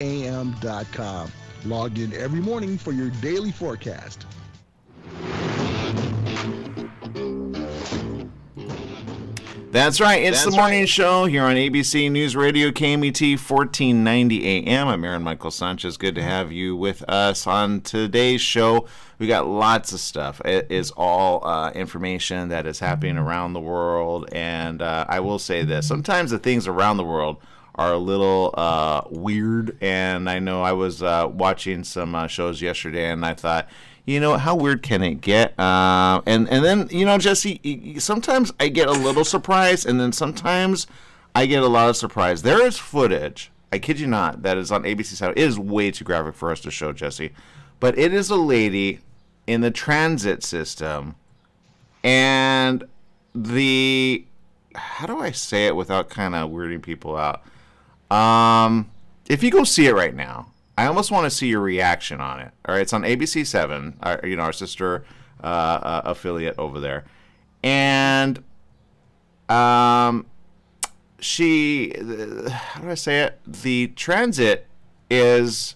am.com. Log in every morning for your daily forecast. That's right. It's the morning show here on ABC News Radio KMET 1490 AM. I'm Aaron Michael Sanchez. Good to have you with us on today's show. We got lots of stuff. It is all information that is happening around the world. And I will say this. Sometimes the things around the world are a little weird. And I know I was watching some shows yesterday and I thought, you know, how weird can it get? And then, you know, Jesse, sometimes I get a little surprised, and then sometimes I get a lot of surprise. There is footage, I kid you not, that is on ABC 7. It is way too graphic for us to show, Jesse. But it is a lady in the transit system, and how do I say it without kind of weirding people out? If you go see it right now, I almost want to see your reaction on it. All right, it's on ABC 7, our sister affiliate over there. And how do I say it? The transit is,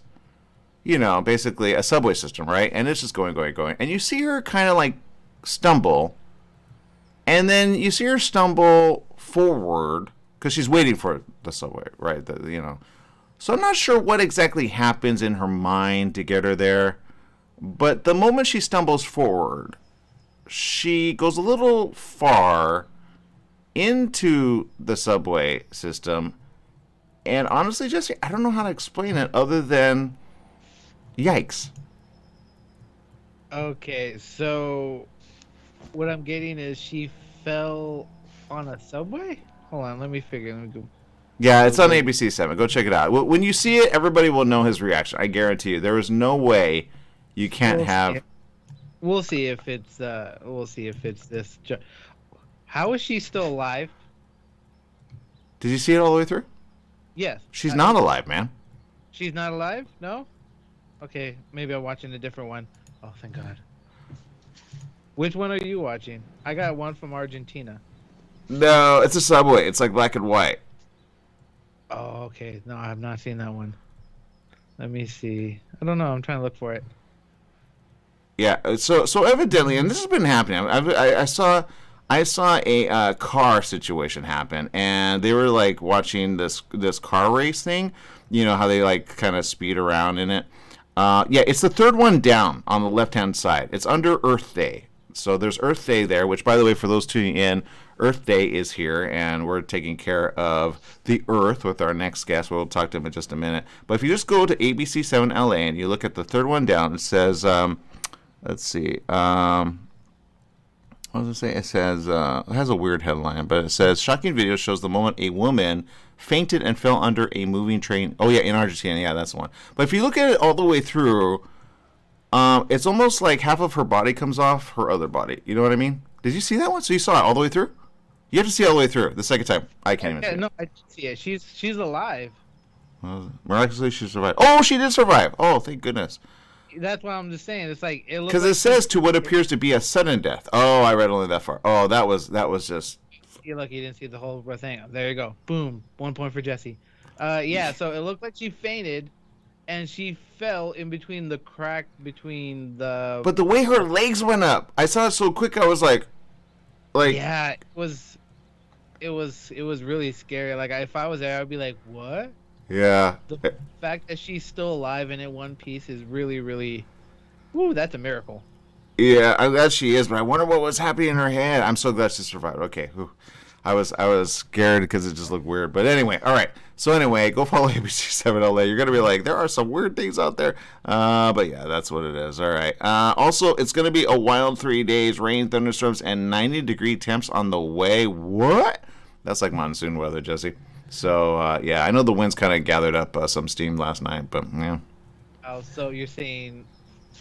you know, basically a subway system, right? And it's just going. And you see her kind of like stumble. And then you see her stumble forward because she's waiting for the subway, right? So I'm not sure what exactly happens in her mind to get her there, but the moment she stumbles forward, she goes a little far into the subway system, and honestly, Jesse, I don't know how to explain it other than yikes. Okay, so what I'm getting is she fell on a subway? Hold on, let me go. Yeah, it's on ABC 7. Go check it out. When you see it, everybody will know his reaction. I guarantee you. There is no way you can't have... We'll see if it's this. How is she still alive? Did you see it all the way through? Yes. She's not alive, man. She's not alive? No? Okay, maybe I'm watching a different one. Oh, thank God. Which one are you watching? I got one from Argentina. No, it's a subway. It's like black and white. Oh, okay. No, I have not seen that one. Let me see. I don't know. I'm trying to look for it. Yeah. So evidently, and this has been happening. I saw a car situation happen, and they were like watching this car race thing. You know how they like kind of speed around in it. Yeah, it's the third one down on the left-hand side. It's under Earth Day. So there's Earth Day there, which, by the way, for those tuning in, Earth Day is here, and we're taking care of the Earth with our next guest. We'll talk to him in just a minute. But if you just go to ABC 7 LA and you look at the third one down, it says, let's see, what does it say? It says, it has a weird headline, but it says, shocking video shows the moment a woman fainted and fell under a moving train. Oh, yeah, in Argentina. Yeah, that's the one. But if you look at it all the way through, it's almost like half of her body comes off her other body. You know what I mean? Did you see that one? So you saw it all the way through? You have to see it all the way through. The second time. I can't even see it. No, I did see it. She's alive. Miraculously, she survived. Oh, she did survive. Oh, thank goodness. That's what I'm just saying. It's like it looks. Because it says to what appears to be a sudden death. Oh, I read only that far. Oh, that was just. You're lucky you didn't see the whole thing. There you go. Boom. 1 point for Jesse. Yeah. So it looked like she fainted, and she fell in between the crack between the. But the way her legs went up, I saw it so quick. I was like. Yeah, it was really scary. Like if I was there, I'd be like, "What?" Yeah. The fact that she's still alive and in one piece is really, really. Woo, that's a miracle. Yeah, I'm glad she is, but I wonder what was happening in her head. I'm so glad she survived. Okay, whew. I was scared because it just looked weird. But anyway, all right. So anyway, go follow ABC 7 LA. You're gonna be like, there are some weird things out there. But yeah, that's what it is. All right. Also, it's gonna be a wild 3 days, rain, thunderstorms, and 90-degree temps on the way. What? That's like monsoon weather, Jesse. So yeah, I know the winds kind of gathered up some steam last night, but yeah. Oh, so you're saying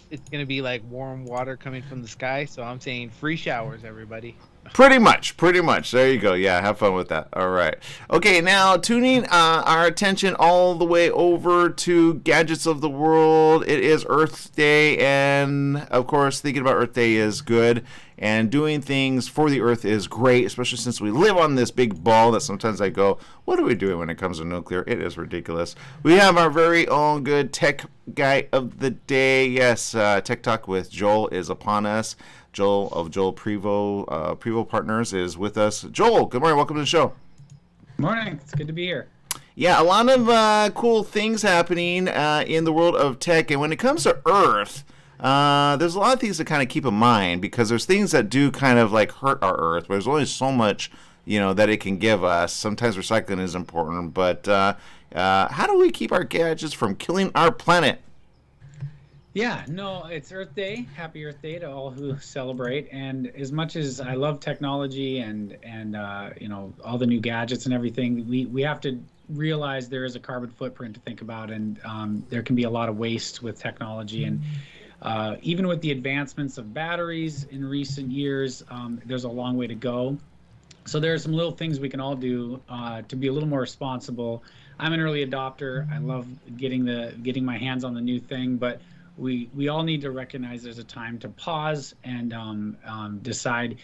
it's gonna be like warm water coming from the sky. So I'm saying free showers, everybody. Pretty much, pretty much. There you go. Yeah, have fun with that. All right. Okay, now tuning our attention all the way over to Gadgets of the World. It is Earth Day, and of course, thinking about Earth Day is good, and doing things for the Earth is great, especially since we live on this big ball that sometimes I go, what are we doing when it comes to nuclear? It is ridiculous. We have our very own good tech guy of the day. Yes, Tech Talk with Joel is upon us. Joel of Joel Prevost Partners is with us. Joel, good morning. Welcome to the show. Morning. It's good to be here. Yeah, a lot of cool things happening in the world of tech. And when it comes to Earth, there's a lot of things to kind of keep in mind, because there's things that do kind of like hurt our Earth, but there's only so much, that it can give us. Sometimes recycling is important, but how do we keep our gadgets from killing our planet? Yeah, no, it's Earth Day. Happy Earth Day to all who celebrate. And as much as I love technology and all the new gadgets and everything, we have to realize there is a carbon footprint to think about, and there can be a lot of waste with technology. And even with the advancements of batteries in recent years, there's a long way to go. So there are some little things we can all do to be a little more responsible. I'm an early adopter. I love getting my hands on the new thing, but we all need to recognize there's a time to pause and decide,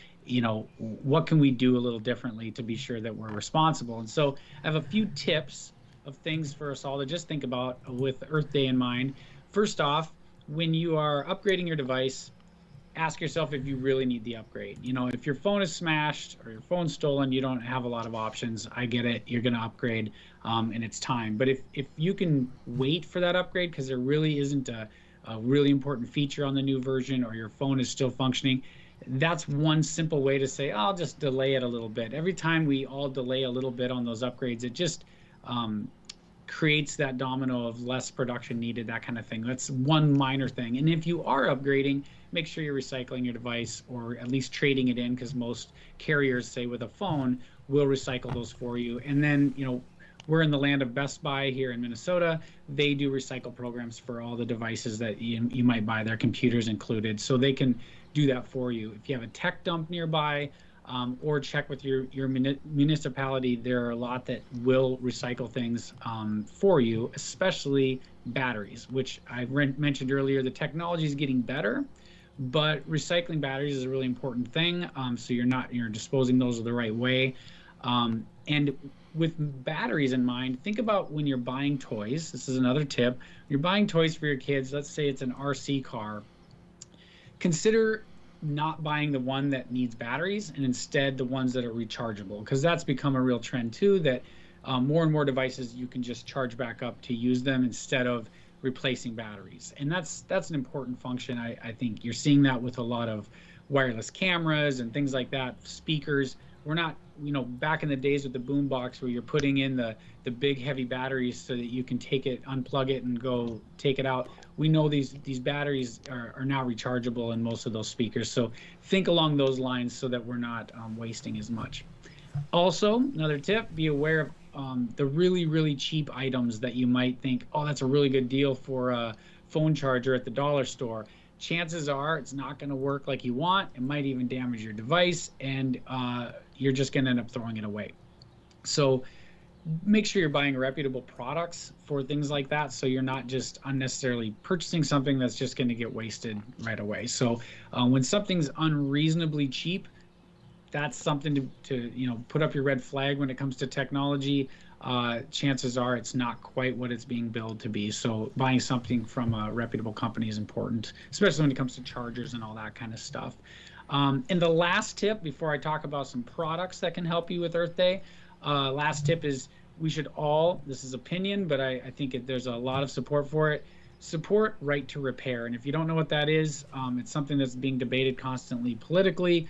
what can we do a little differently to be sure that we're responsible. And so I have a few tips of things for us all to just think about with Earth Day in mind. First off, when you are upgrading your device, ask yourself if you really need the upgrade. If your phone is smashed or your phone's stolen, you don't have a lot of options. I get it. You're going to upgrade and it's time. But if you can wait for that upgrade because there really isn't a really important feature on the new version, or your phone is still functioning, that's one simple way to say, I'll just delay it a little bit. Every time we all delay a little bit on those upgrades, it just creates that domino of less production needed, that kind of thing. That's one minor thing. And if you are upgrading, make sure you're recycling your device, or at least trading it in, because most carriers, say with a phone, will recycle those for you. And then, we're in the land of Best Buy here in Minnesota. They do recycle programs for all the devices that you might buy, their computers included, so they can do that for you. If you have a tech dump nearby, or check with your municipality, there are a lot that will recycle things for you, especially batteries, which I mentioned earlier. The technology is getting better, but recycling batteries is a really important thing. So you're disposing those the right way. And with batteries in mind, think about when you're buying toys. This is another tip. You're buying toys for your kids. Let's say it's an RC car. Consider not buying the one that needs batteries, and instead the ones that are rechargeable, because that's become a real trend too, that more and more devices you can just charge back up to use them instead of replacing batteries. And that's an important function. I think you're seeing that with a lot of wireless cameras and things like that, speakers. We're not, back in the days with the boombox where you're putting in the big heavy batteries so that you can take it, unplug it, and go take it out. We know these batteries are now rechargeable in most of those speakers. So think along those lines so that we're not wasting as much. Also, another tip, be aware of the really, really cheap items that you might think, oh, that's a really good deal for a phone charger at the dollar store. Chances are it's not going to work like you want. It might even damage your device, and you're just going to end up throwing it away. So make sure you're buying reputable products for things like that, so you're not just unnecessarily purchasing something that's just going to get wasted right away. So when something's unreasonably cheap, that's something to put up your red flag when it comes to technology. Chances are it's not quite what it's being billed to be. So buying something from a reputable company is important, especially when it comes to chargers and all that kind of stuff. And the last tip, before I talk about some products that can help you with Earth Day, last tip is we should all, this is opinion, but I think there's a lot of support for it, support right to repair. And if you don't know what that is, it's something that's being debated constantly politically.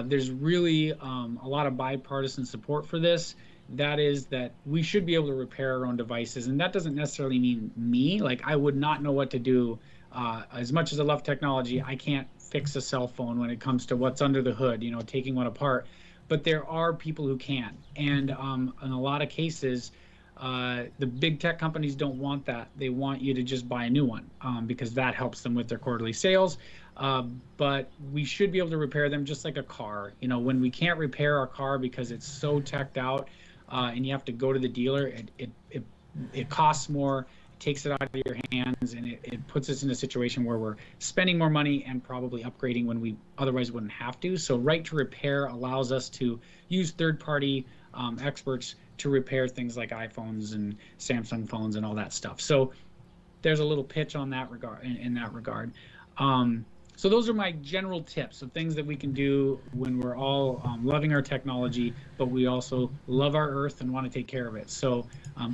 There's really a lot of bipartisan support for this. That is that we should be able to repair our own devices. And that doesn't necessarily mean me. Like, I would not know what to do. As much as I love technology, I can't fix a cell phone when it comes to what's under the hood, taking one apart. But there are people who can. And in a lot of cases, The big tech companies don't want that. They want you to just buy a new one because that helps them with their quarterly sales. But we should be able to repair them just like a car. You know, when we can't repair our car because it's so teched out and you have to go to the dealer, it costs more, it takes it out of your hands, and it puts us in a situation where we're spending more money and probably upgrading when we otherwise wouldn't have to. So right to repair allows us to use third-party experts to repair things like iPhones and Samsung phones and all that stuff. So there's a little pitch on that regard, in that regard. So those are my general tips of things that we can do when we're all loving our technology, but we also love our Earth and want to take care of it. So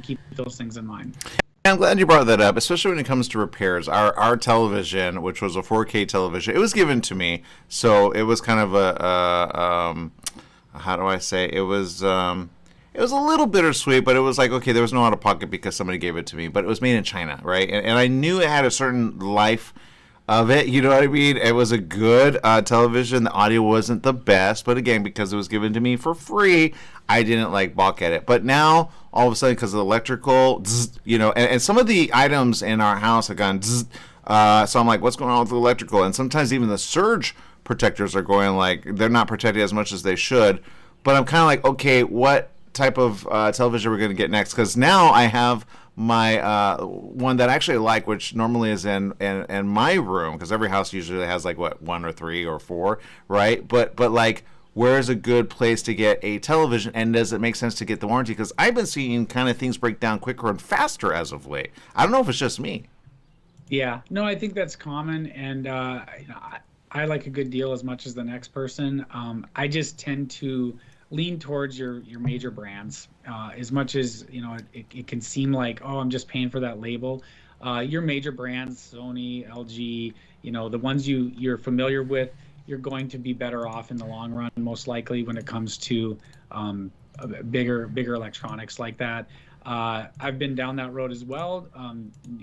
keep those things in mind. I'm glad you brought that up, especially when it comes to repairs. Our television, which was a 4K television, it was given to me, so it was kind of how do I say? It was a little bittersweet, but it was like, okay, there was no out of pocket because somebody gave it to me, but it was made in China, right? And I knew it had a certain life of it, you know what I mean? It was a good television. The audio wasn't the best, but again, because it was given to me for free, I didn't like balk at it. But now, all of a sudden, because of the electrical, you know, and some of the items in our house have gone, so I'm like, what's going on with the electrical? And sometimes even the surge protectors are going like, they're not protected as much as they should. But I'm kind of like, okay, what type of television we're going to get next? Because now I have my one that I actually like, which normally is in my room, because every house usually has like what, 1 or 3 or 4, right? But like, where's a good place to get a television, and does it make sense to get the warranty? Because I've been seeing kind of things break down quicker and faster as of late. I don't know if it's just me. Yeah, no, I think that's common, and you know, I like a good deal as much as the next person. I just tend to lean towards your major brands as much as, you know, it can seem like, oh, I'm just paying for that label. Your major brands, Sony, LG, you know, the ones you're familiar with, you're going to be better off in the long run, most likely, when it comes to bigger electronics like that. I've been down that road as well,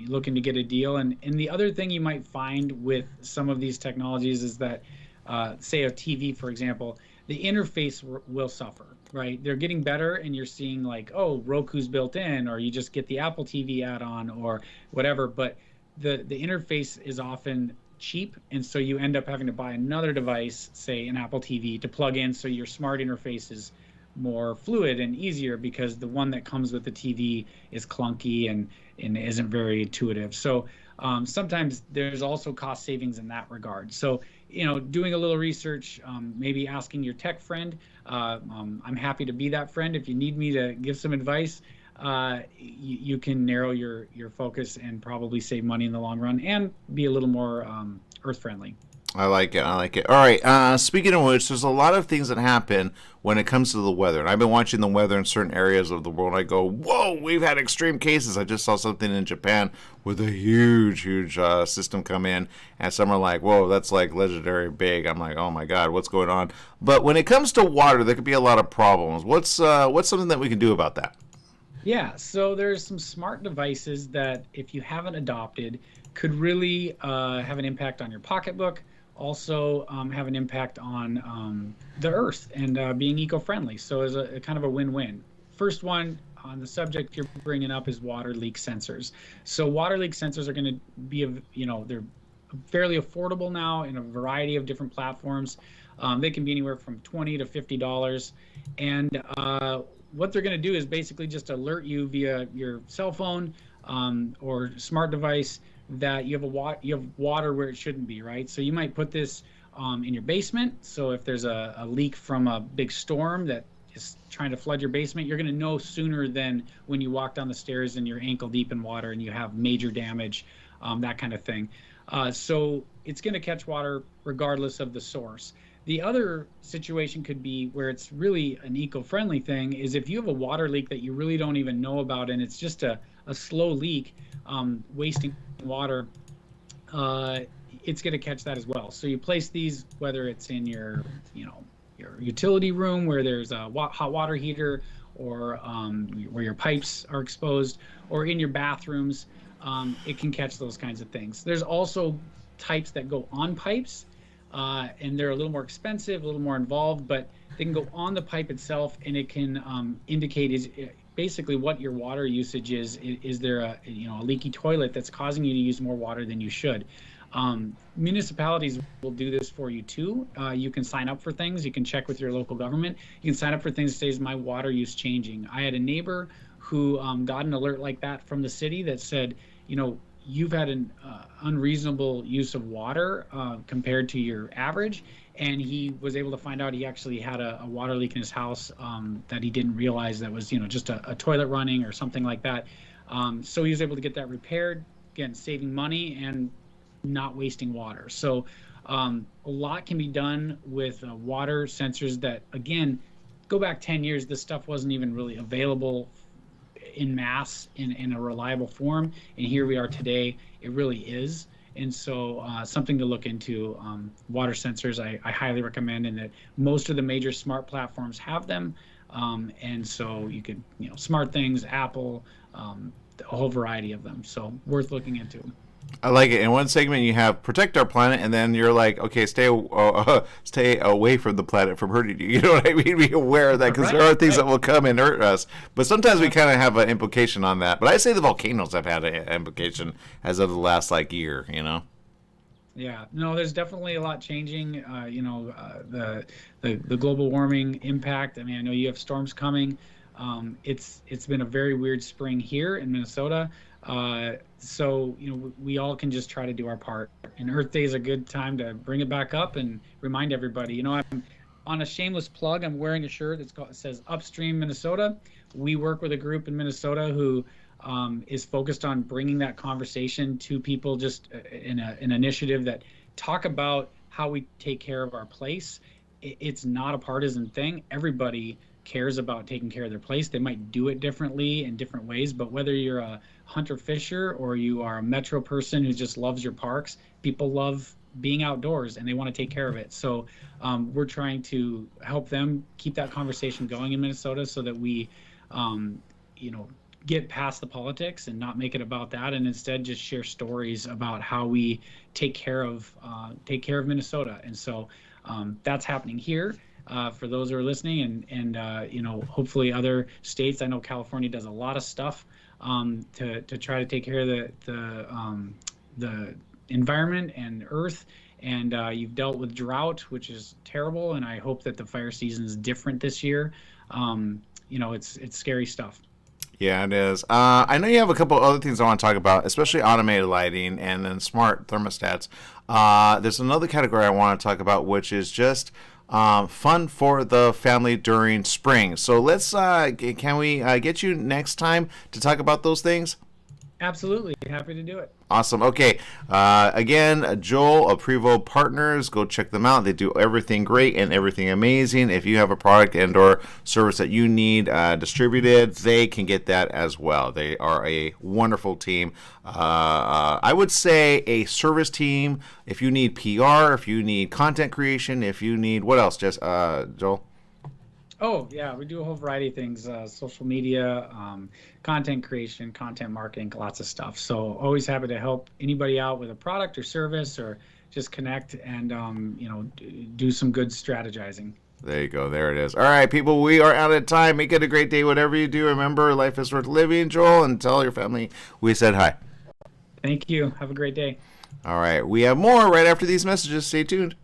looking to get a deal. And the other thing you might find with some of these technologies is that, say a TV, for example, the interface will suffer, right? They're getting better, and you're seeing like, oh, Roku's built in, or you just get the Apple TV add-on or whatever, but the interface is often cheap, and so you end up having to buy another device, say an Apple TV, to plug in, so your smart interface is more fluid and easier, because the one that comes with the TV is clunky and isn't very intuitive. So sometimes there's also cost savings in that regard. So, you know, doing a little research, maybe asking your tech friend. I'm happy to be that friend. If you need me to give some advice, you can narrow your focus and probably save money in the long run and be a little more earth friendly. I like it. I like it. All right. Speaking of which, there's a lot of things that happen when it comes to the weather. And I've been watching the weather in certain areas of the world. I go, whoa, we've had extreme cases. I just saw something in Japan with a huge system come in. And some are like, whoa, that's like legendary big. I'm like, oh, my God, what's going on? But when it comes to water, there could be a lot of problems. What's something that we can do about that? Yeah, so there's some smart devices that, if you haven't adopted, could really have an impact on your pocketbook. Also have an impact on the earth and being eco-friendly. So as a kind of a win-win. First one on the subject you're bringing up is water leak sensors. So water leak sensors are going to be, you know, they're fairly affordable now in a variety of different platforms. They can be anywhere from $20 to $50. And what they're going to do is basically just alert you via your cell phone or smart device that you have water where it shouldn't be, right? So you might put this in your basement. So if there's a leak from a big storm that is trying to flood your basement, you're going to know sooner than when you walk down the stairs and you're ankle deep in water and you have major damage, that kind of thing. So it's going to catch water regardless of the source. The other situation could be where it's really an eco-friendly thing is if you have a water leak that you really don't even know about, and it's just a slow leak, wasting water, it's going to catch that as well. So you place these, whether it's in your utility room where there's a hot water heater, or where your pipes are exposed, or in your bathrooms, it can catch those kinds of things. There's also types that go on pipes, and they're a little more expensive, a little more involved, but they can go on the pipe itself, and it can indicate basically what your water usage is. Is there a leaky toilet that's causing you to use more water than you should? Municipalities will do this for you too. You can sign up for things. You can check with your local government. You can sign up for things that says my water use changing. I had a neighbor who got an alert like that from the city that said, you've had an unreasonable use of water compared to your average. And he was able to find out he actually had a water leak in his house that he didn't realize that was, just a toilet running or something like that. So he was able to get that repaired, again, saving money and not wasting water. So a lot can be done with water sensors that, again, go back 10 years, this stuff wasn't even really available in mass in a reliable form. And here we are today, it really is. And so something to look into, water sensors, I highly recommend, and that most of the major smart platforms have them. And so you could, Smart Things, Apple, a whole variety of them. So worth looking into. I like it. In one segment, you have protect our planet, and then you're like, okay, stay away from the planet from hurting you. You know what I mean? Be aware of that, because there are things that will come and hurt us. But sometimes we kind of have an implication on that. But I say the volcanoes have had an implication as of the last year. Yeah, no, there's definitely a lot changing. The global warming impact. I mean, I know you have storms coming. It's been a very weird spring here in Minnesota. So we all can just try to do our part. And Earth Day is a good time to bring it back up and remind everybody. I'm on a shameless plug. I'm wearing a shirt it says Upstream Minnesota. We work with a group in Minnesota who is focused on bringing that conversation to people, just in an initiative that talk about how we take care of our place. It's not a partisan thing. Everybody cares about taking care of their place. They might do it differently in different ways, but whether you're a hunter fisher or you are a metro person who just loves your parks, people love being outdoors and they want to take care of it. So we're trying to help them keep that conversation going in Minnesota so that we get past the politics and not make it about that, and instead just share stories about how we take care of Minnesota. And so that's happening here. For those who are listening, and hopefully other states. I know California does a lot of stuff to try to take care of the environment and Earth. And you've dealt with drought, which is terrible. And I hope that the fire season is different this year. It's scary stuff. Yeah, it is. I know you have a couple other things I want to talk about, especially automated lighting and then smart thermostats. There's another category I want to talk about, which is just fun for the family during spring. So let's can we get you next time to talk about those things? Absolutely. Happy to do it. Awesome. Okay. Again, Joel of Prevo Partners. Go check them out. They do everything great and everything amazing. If you have a product and or service that you need distributed, they can get that as well. They are a wonderful team. I would say a service team. If you need PR, if you need content creation, if you need, what else, Joel? Oh, yeah, we do a whole variety of things, social media, content creation, content marketing, lots of stuff. So always happy to help anybody out with a product or service, or just connect and, do some good strategizing. There you go. There it is. All right, people, we are out of time. Make it a great day, whatever you do. Remember, life is worth living, Joel, and tell your family we said hi. Thank you. Have a great day. All right, we have more right after these messages. Stay tuned.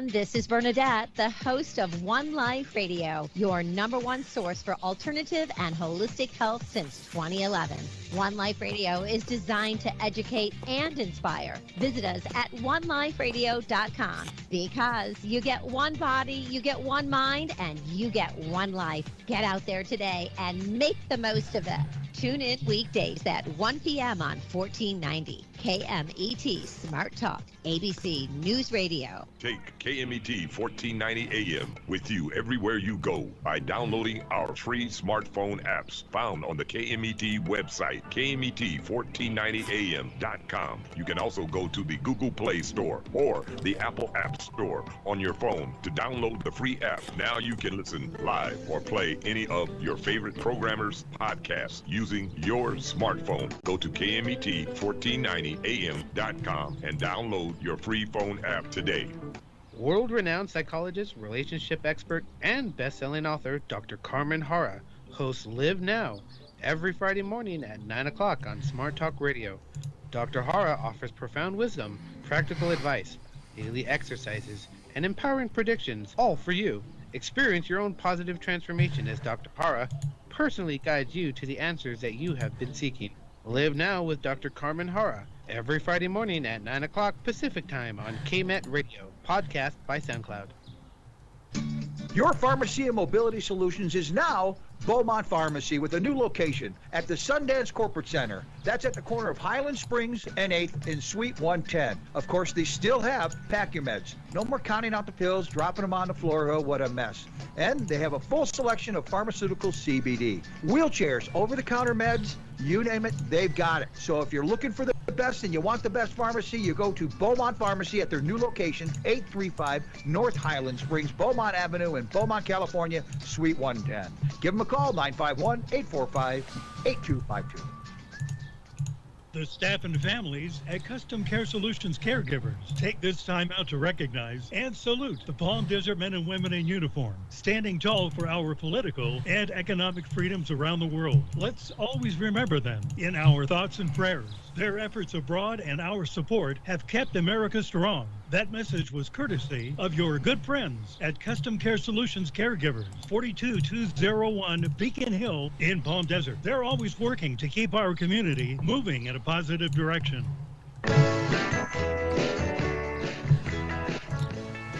This is Bernadette, the host of One Life Radio, your #1 source for alternative and holistic health since 2011. One Life Radio is designed to educate and inspire. Visit us at oneliferadio.com, because you get one body, you get one mind, and you get one life. Get out there today and make the most of it. Tune in weekdays at 1 p.m. on 1490. KMET Smart Talk, ABC News Radio. Take KMET 1490 AM with you everywhere you go by downloading our free smartphone apps found on the KMET website, KMET1490am.com. You can also go to the Google Play Store or the Apple App Store on your phone to download the free app. Now you can listen live or play any of your favorite programmers' podcasts using your smartphone. Go to KMET1490am.com and download your free phone app today. World-renowned psychologist, relationship expert, and best-selling author Dr. Carmen Hara hosts Live Now every Friday morning at 9 o'clock on Smart Talk Radio. Dr. Hara offers profound wisdom, practical advice, daily exercises, and empowering predictions, all for you. Experience your own positive transformation as Dr. Hara personally guides you to the answers that you have been seeking. Live Now with Dr. Carmen Hara every Friday morning at 9 o'clock Pacific Time on KMET Radio, podcast by SoundCloud. Your Pharmacy and Mobility Solutions is now Beaumont Pharmacy with a new location at the Sundance Corporate Center. That's at the corner of Highland Springs and 8th in Suite 110. Of course, they still have PacuMeds. No more counting out the pills, dropping them on the floor. Oh, what a mess. And they have a full selection of pharmaceutical CBD. Wheelchairs, over-the-counter meds, you name it, they've got it. So if you're looking for the best and you want the best pharmacy, you go to Beaumont Pharmacy at their new location, 835 North Highland Springs, Beaumont Avenue in Beaumont, California, Suite 110. Give them a call, 951-845-8252. The staff and families at Custom Care Solutions Caregivers take this time out to recognize and salute the Palm Desert men and women in uniform, standing tall for our political and economic freedoms around the world. Let's always remember them in our thoughts and prayers. Their efforts abroad and our support have kept America strong. That message was courtesy of your good friends at Custom Care Solutions Caregivers, 42201 Beacon Hill in Palm Desert. They're always working to keep our community moving in a positive direction.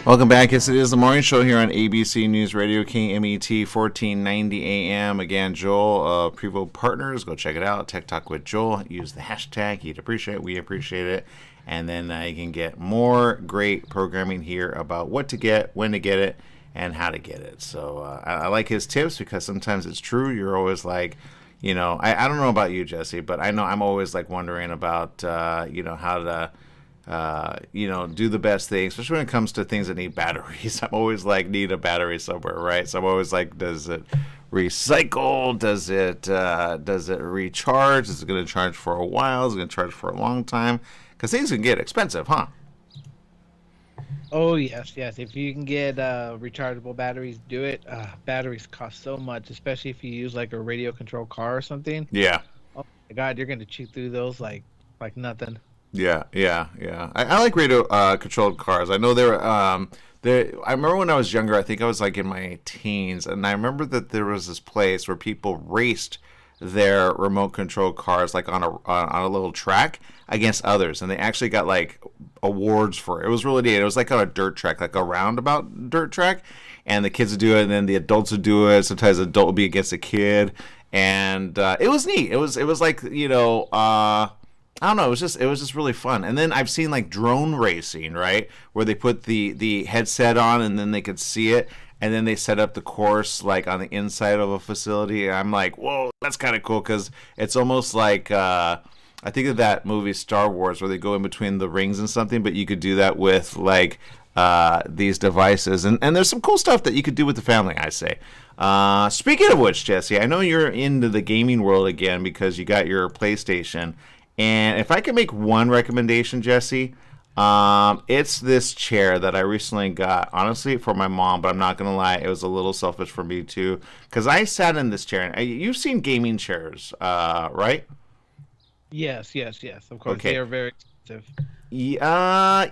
Welcome back. Yes, it is the morning show here on ABC News Radio, KMET 1490 AM. Again, Joel, Prevo Partners. Go check it out. Tech Talk with Joel. Use the hashtag. He'd appreciate it. We appreciate it. And then you can get more great programming here about what to get, when to get it, and how to get it. So I like his tips because sometimes it's true. You're always like, you know, I don't know about you, Jesse, but I know I'm always like wondering about, you know, how to, you know, do the best thing, especially when it comes to things that need batteries. I'm always like, need a battery somewhere, right? So I'm always like, does it recycle? Does it recharge? Is it going to charge for a while? Is it going to charge for a long time? Because things can get expensive, huh? Oh, yes. If you can get rechargeable batteries, do it. Batteries cost so much, especially if you use like a radio control car or something. Yeah. Oh my God, you're going to chew through those like nothing. Yeah. I like radio controlled cars. I know I remember when I was younger, I think I was like in my teens, and I remember that there was this place where people raced their remote control cars like on a little track against others, and they actually got like awards for it. It was really neat. It was like on a dirt track, like a roundabout dirt track, and the kids would do it, and then the adults would do it. Sometimes the adult would be against a kid, and it was neat. It was like, you know, I don't know. It was just really fun. And then I've seen like drone racing, right, where they put the headset on and then they could see it, and then they set up the course like on the inside of a facility. And I'm like, whoa, that's kind of cool because it's almost like I think of that movie Star Wars where they go in between the rings and something, but you could do that with like these devices. And there's some cool stuff that you could do with the family, I say. Speaking of which, Jesse, I know you're into the gaming world again because you got your PlayStation. And if I can make one recommendation, Jesse, it's this chair that I recently got, honestly, for my mom, but I'm not going to lie, it was a little selfish for me too, because I sat in this chair, and you've seen gaming chairs, right? Yes, of course. Okay. They are very expensive. Yeah.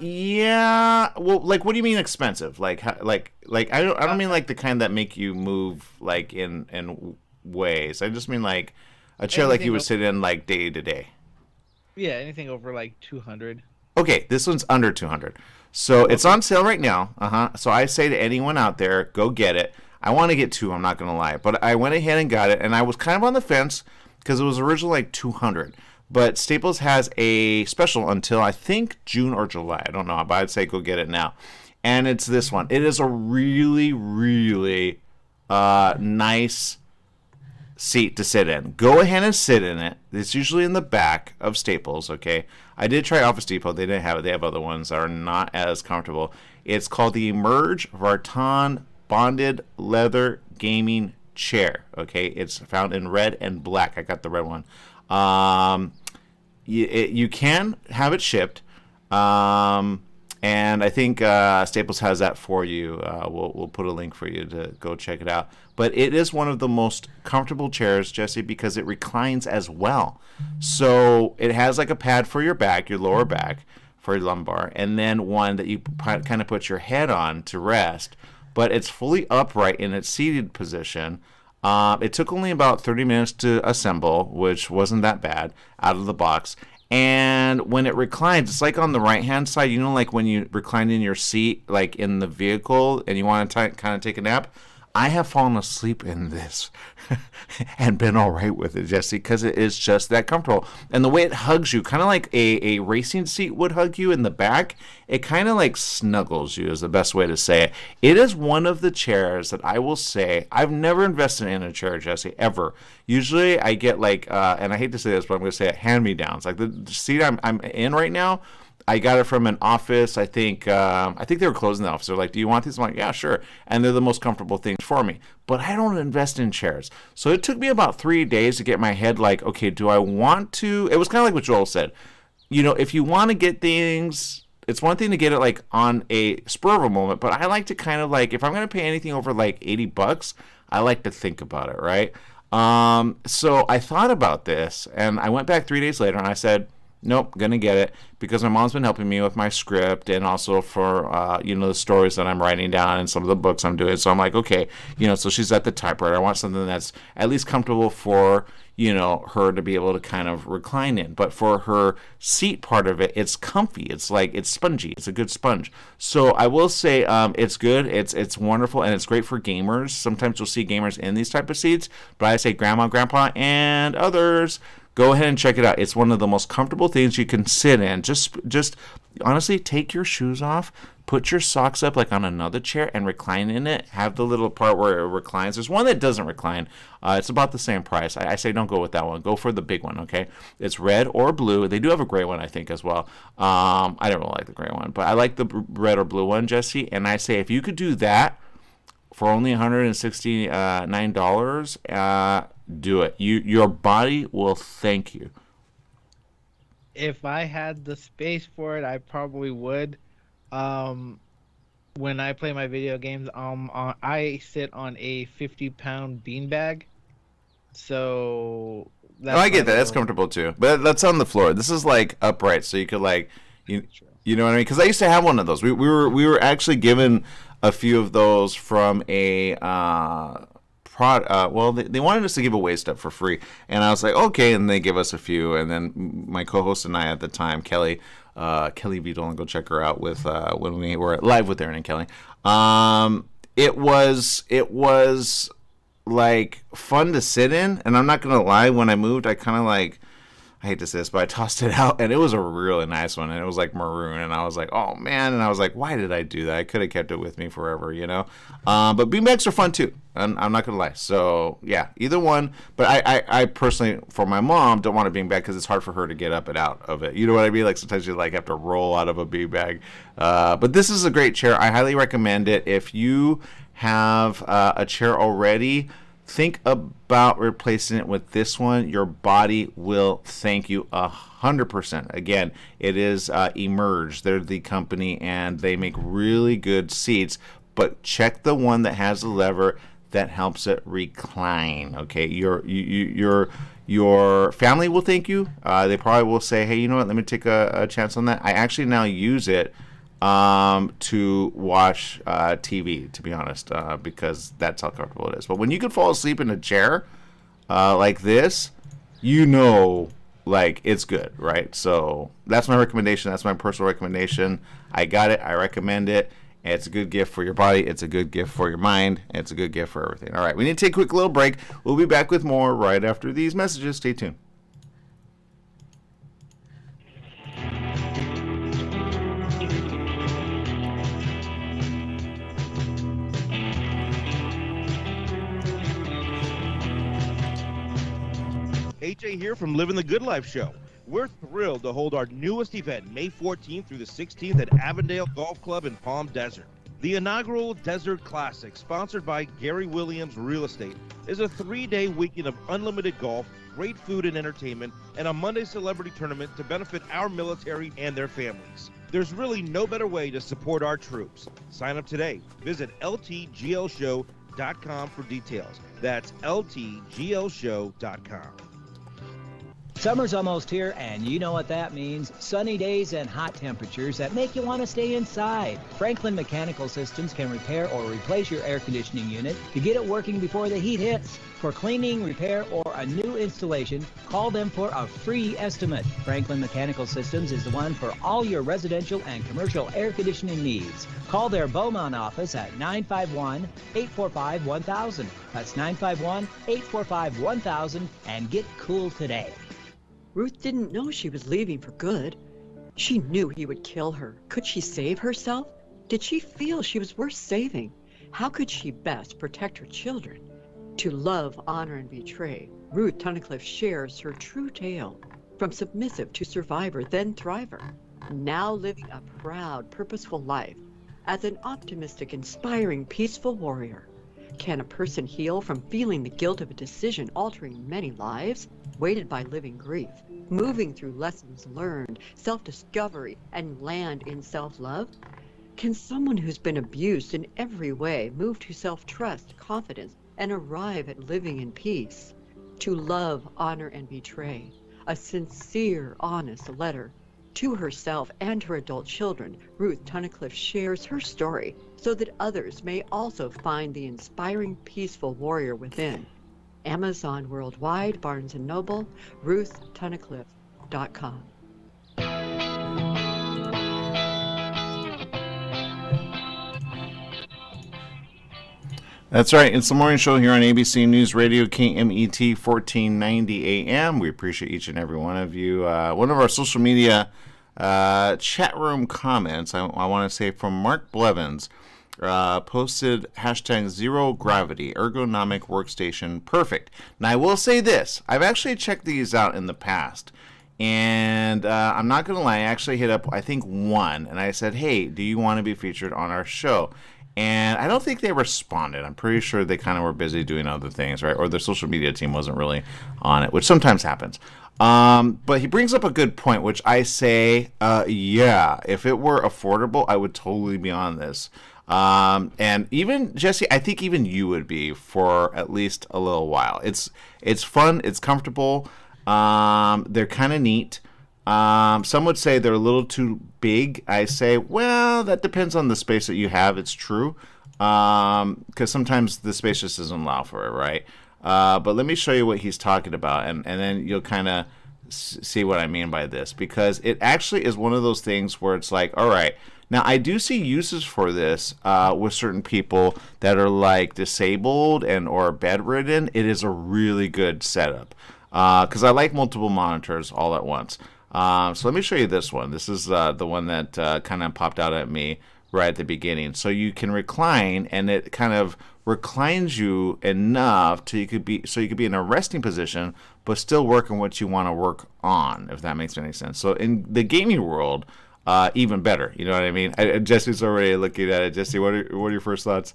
Well, like, what do you mean expensive? Like I don't mean like the kind that make you move like in ways. I just mean like a chair like you would sit in like day to day. Yeah, anything over like 200. Okay, this one's under 200. So it's on sale right now. So I say to anyone out there, go get it. I want to get two, I'm not going to lie. But I went ahead and got it, and I was kind of on the fence because it was originally like 200. But Staples has a special until I think June or July. I don't know, but I'd say go get it now. And it's this one. It is a really, really nice seat to sit in. Go ahead and sit in it. It's usually in the back of Staples, okay? I did try Office Depot. They didn't have it. They have other ones that are not as comfortable. It's called the Emerge Vartan Bonded Leather Gaming Chair, okay? It's found in red and black. I got the red one. You can have it shipped. And I think Staples has that for you. We'll put a link for you to go check it out. But it is one of the most comfortable chairs, Jesse, because it reclines as well. So it has like a pad for your back, your lower back, for your lumbar, and then one that you kind of put your head on to rest. But it's fully upright in its seated position. It took only about 30 minutes to assemble, which wasn't that bad, out of the box. And when it reclines, it's like on the right-hand side, you know, like when you recline in your seat, like in the vehicle, and you want to kind of take a nap. I have fallen asleep in this and been all right with it, Jesse, because it is just that comfortable. And the way it hugs you, kind of like a racing seat would hug you in the back, it kind of like snuggles you is the best way to say it. It is one of the chairs that I will say, I've never invested in a chair, Jesse, ever. Usually I get like, and I hate to say this, but I'm going to say it, hand-me-downs. Like the seat I'm in right now, I got it from an office. I think they were closing the office. They're like, do you want these? I'm like, yeah, sure. And they're the most comfortable things for me. But I don't invest in chairs. So it took me about 3 days to get my head like, okay, do I want to? It was kind of like what Joel said. You know, if you want to get things, it's one thing to get it like on a spur of a moment. But I like to kind of like, if I'm going to pay anything over like $80, I like to think about it, right? So I thought about this, and I went back 3 days later, and I said, nope, gonna get it, because my mom's been helping me with my script and also for the stories that I'm writing down and some of the books I'm doing. So I'm like, okay, so she's at the typewriter. I want something that's at least comfortable for her to be able to kind of recline in. But for her seat part of it, it's comfy. It's like, it's spongy. It's a good sponge. So I will say it's good. It's wonderful, and it's great for gamers. Sometimes you'll see gamers in these type of seats, but I say grandma, grandpa, and others, go ahead and check it out. It's one of the most comfortable things you can sit in. Just honestly, take your shoes off, put your socks up like on another chair, and recline in it. Have the little part where it reclines. There's one that doesn't recline. It's about the same price. I say don't go with that one. Go for the big one, okay? It's red or blue. They do have a gray one, I think, as well. I don't really like the gray one, but I like the red or blue one, Jesse. And I say if you could do that for only $169, do it. Your body will thank you. If I had the space for it, I probably would. When I play my video games, I sit on a 50-pound beanbag. So I get that. That's comfortable too. But that's on the floor. This is like upright, so you could like you know what I mean? Because I used to have one of those. We were actually given a few of those from a they wanted us to give away stuff for free, and I was like, okay, and they give us a few, and then my co-host and I at the time, Kelly Vidal, and go check her out with when we were live with Aaron and Kelly. It was like fun to sit in, and I'm not gonna lie, when I moved, I kind of like, I hate to say this, but I tossed it out, and it was a really nice one, and it was like maroon, and I was like, oh man, and I was like, why did I do that? I could have kept it with me forever, But beanbags are fun too, and I'm not gonna lie. So yeah, either one. But I personally, for my mom, don't want a beanbag because it's hard for her to get up and out of it. You know what I mean? Like sometimes you like have to roll out of a beanbag. But this is a great chair. I highly recommend it. If you have a chair already, think about replacing it with this one. Your body will thank you 100%. Again, it is Emerge. They're the company, and they make really good seats. But check the one that has the lever that helps it recline. Okay, your family will thank you. They probably will say, hey, you know what? Let me take a chance on that. I actually now use it to watch TV, to be honest, because that's how comfortable it is. But when you can fall asleep in a chair like this, like it's good, right? So that's my recommendation. That's my personal recommendation. I got it. I recommend it. It's a good gift for your body. It's a good gift for your mind. It's a good gift for everything. All right, we need to take a quick little break. We'll be back with more right after these messages. Stay tuned. AJ here from Living the Good Life Show. We're thrilled to hold our newest event May 14th through the 16th at Avondale Golf Club in Palm Desert. The inaugural Desert Classic, sponsored by Gary Williams Real Estate, is a 3-day weekend of unlimited golf, great food and entertainment, and a Monday celebrity tournament to benefit our military and their families. There's really no better way to support our troops. Sign up today. Visit ltglshow.com for details. That's ltglshow.com. Summer's almost here, and you know what that means. Sunny days and hot temperatures that make you want to stay inside. Franklin Mechanical Systems can repair or replace your air conditioning unit to get it working before the heat hits. For cleaning, repair, or a new installation, call them for a free estimate. Franklin Mechanical Systems is the one for all your residential and commercial air conditioning needs. Call their Beaumont office at 951-845-1000. That's 951-845-1000, and get cool today. Ruth didn't know she was leaving for good. She knew he would kill her. Could she save herself? Did she feel she was worth saving? How could she best protect her children? To love, honor, and betray, Ruth Tunnicliffe shares her true tale. From submissive to survivor, then thriver. Now living a proud, purposeful life as an optimistic, inspiring, peaceful warrior. Can a person heal from feeling the guilt of a decision altering many lives? Weighted by living grief, moving through lessons learned, self-discovery, and land in self-love? Can someone who's been abused in every way move to self-trust, confidence, and arrive at living in peace? To love, honor, and betray, a sincere, honest letter. To herself and her adult children, Ruth Tunnicliffe shares her story so that others may also find the inspiring, peaceful warrior within. Amazon worldwide, Barnes & Noble, RuthTunnicliffe.com. That's right. It's the morning show here on ABC News Radio, KMET 1490 AM. We appreciate each and every one of you. One of our social media chat room comments, I want to say from Mark Blevins, posted hashtag zero gravity ergonomic workstation perfect. Now I will say this, I've actually checked these out in the past, and I'm not gonna lie, I actually hit up I think one, and I said, hey, do you want to be featured on our show? And I don't think they responded. I'm pretty sure they kind of were busy doing other things, right? Or their social media team wasn't really on it, which sometimes happens. But he brings up a good point, which I say, yeah, if it were affordable, I would totally be on this. And even Jesse, I think even you would be for at least a little while. It's fun, it's comfortable. They're kind of neat. Some would say they're a little too big. I say, well, that depends on the space that you have. It's true. Because sometimes the space just doesn't allow for it, right? But let me show you what he's talking about, and then you'll kind of see what I mean by this. Because it actually is one of those things where it's like, all right, now I do see uses for this with certain people that are like disabled and or bedridden. It is a really good setup. Because I like multiple monitors all at once. So let me show you this one. This is the one that kind of popped out at me right at the beginning. So you can recline, and it kind of reclines you enough to you could be in a resting position, but still work on what you want to work on, if that makes any sense. So in the gaming world, even better. You know what I mean? Jesse's already looking at it. Jesse, what are your first thoughts?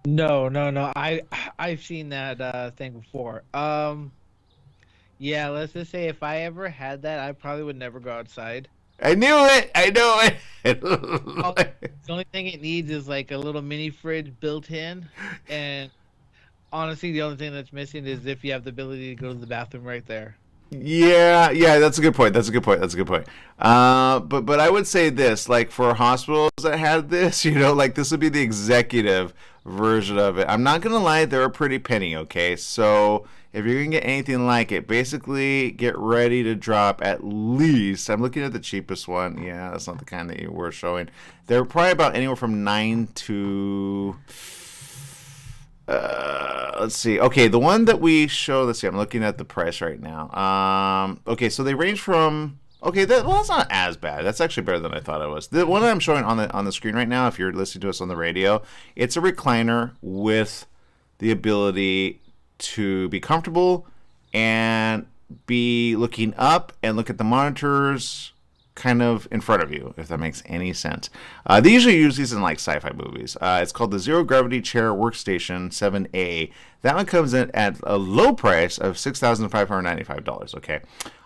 No. I've seen that thing before. Yeah, let's just say if I ever had that, I probably would never go outside. I knew it. The only thing it needs is like a little mini fridge built in, and honestly, the only thing that's missing is if you have the ability to go to the bathroom right there. Yeah, that's a good point. But I would say this, like for hospitals that had this, like this would be the executive version of it. I'm not gonna lie, they're a pretty penny, okay? So if you're gonna get anything like it, basically get ready to drop at least, I'm looking at the cheapest one. Yeah, that's not the kind that you were showing. They're probably about anywhere from 9 to let's see. Okay, the one that we show, let's see, I'm looking at the price right now. Okay, so they range from, okay, that's not as bad. That's actually better than I thought it was. The one that I'm showing on the screen right now, if you're listening to us on the radio, it's a recliner with the ability to be comfortable and be looking up and look at the monitors kind of in front of you, if that makes any sense. They usually use these in like sci-fi movies. It's called the Zero Gravity Chair Workstation 7A. That one comes in at a low price of $6,595, okay?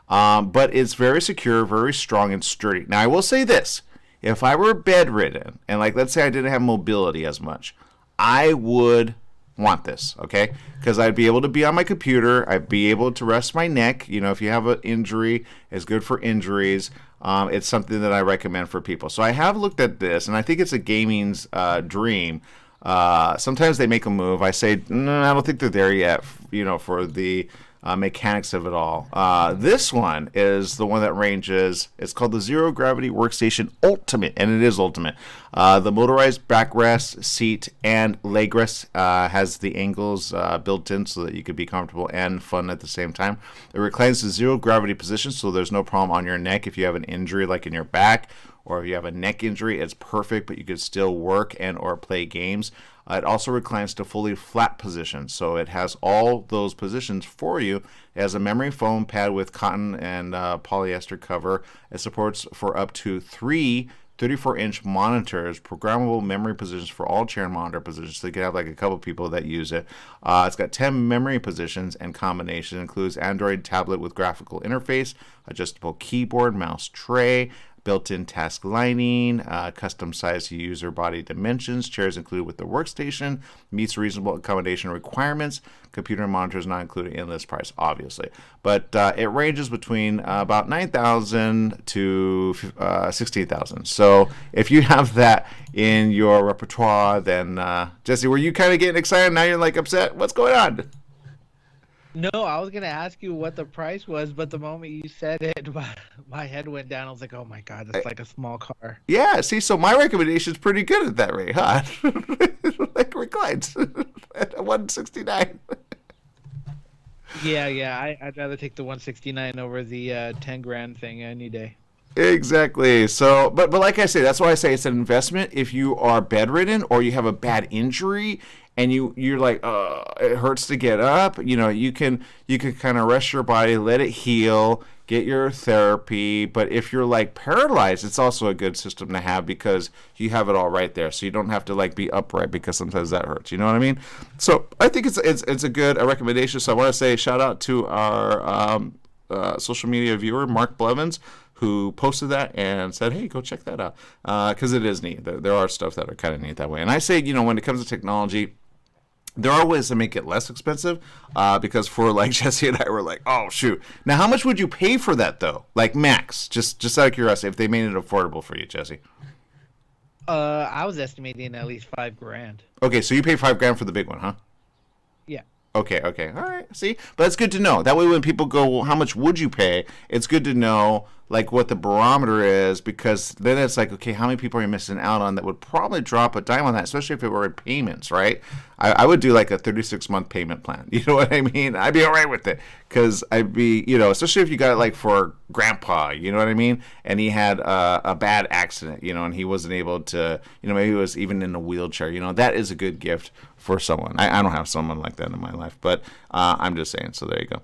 But it's very secure, very strong, and sturdy. Now, I will say this. If I were bedridden, and like let's say I didn't have mobility as much, I would want this, okay? Because I'd be able to be on my computer. I'd be able to rest my neck. You know, if you have an injury, it's good for injuries. It's something that I recommend for people. So I have looked at this, and I think it's a gaming's dream. Sometimes they make a move. I say, no, I don't think they're there yet, you know, for the mechanics of it all. This one is the one that ranges. It's called the Zero Gravity Workstation Ultimate, and it is Ultimate. The motorized backrest, seat, and leg rest has the angles built in so that you could be comfortable and fun at the same time. It reclines to zero gravity position, so there's no problem on your neck if you have an injury like in your back, or if you have a neck injury. It's perfect, but you could still work and or play games. It also reclines to fully flat position, so it has all those positions for you. It has a memory foam pad with cotton and polyester cover. It supports for up to 3 34-inch monitors, programmable memory positions for all chair and monitor positions, so you can have like a couple people that use it. It's got 10 memory positions and combinations. It includes Android tablet with graphical interface, adjustable keyboard, mouse tray, built-in task lining, custom-sized user body dimensions, chairs included with the workstation, meets reasonable accommodation requirements, computer and monitors not included in this price, obviously. But it ranges between about $9,000 to $16,000. So if you have that in your repertoire, then Jesse, were you kind of getting excited? Now you're like upset? What's going on? No, I was gonna ask you what the price was, but the moment you said it, my head went down. I was like, "Oh my god, that's like a small car." Yeah, see, so my recommendation is pretty good at that rate, huh? Like reclines at $169. Yeah, I'd rather take the 169 over the 10 grand thing any day. Exactly. So, but like I say, that's why I say it's an investment. If you are bedridden or you have a bad injury and you're like, it hurts to get up, you know, you can kind of rest your body, let it heal, get your therapy. But if you're like paralyzed, it's also a good system to have because you have it all right there, so you don't have to like be upright because sometimes that hurts. You know what I mean? So I think it's a good recommendation. So I want to say shout out to our social media viewer, Mark Blevins, who posted that and said, hey, go check that out, because it is neat. There are stuff that are kind of neat that way. And I say, you know, when it comes to technology, there are ways to make it less expensive, because for like Jesse and I were like, oh, shoot. Now, how much would you pay for that, though? Like max, just out of curiosity, if they made it affordable for you, Jesse. I was estimating at least $5 grand. Okay, so you pay $5 grand for the big one, huh? Yeah. Okay. All right. See? But that's good to know. That way when people go, well, how much would you pay? It's good to know, like, what the barometer is, because then it's like, okay, how many people are you missing out on that would probably drop a dime on that, especially if it were in payments, right? I would do, like, a 36-month payment plan. You know what I mean? I'd be all right with it, because I'd be, you know, especially if you got it, like, for grandpa, you know what I mean? And he had a bad accident, you know, and he wasn't able to, you know, maybe he was even in a wheelchair. You know, that is a good gift for someone. I don't have someone like that in my life, but I'm just saying. So there you go.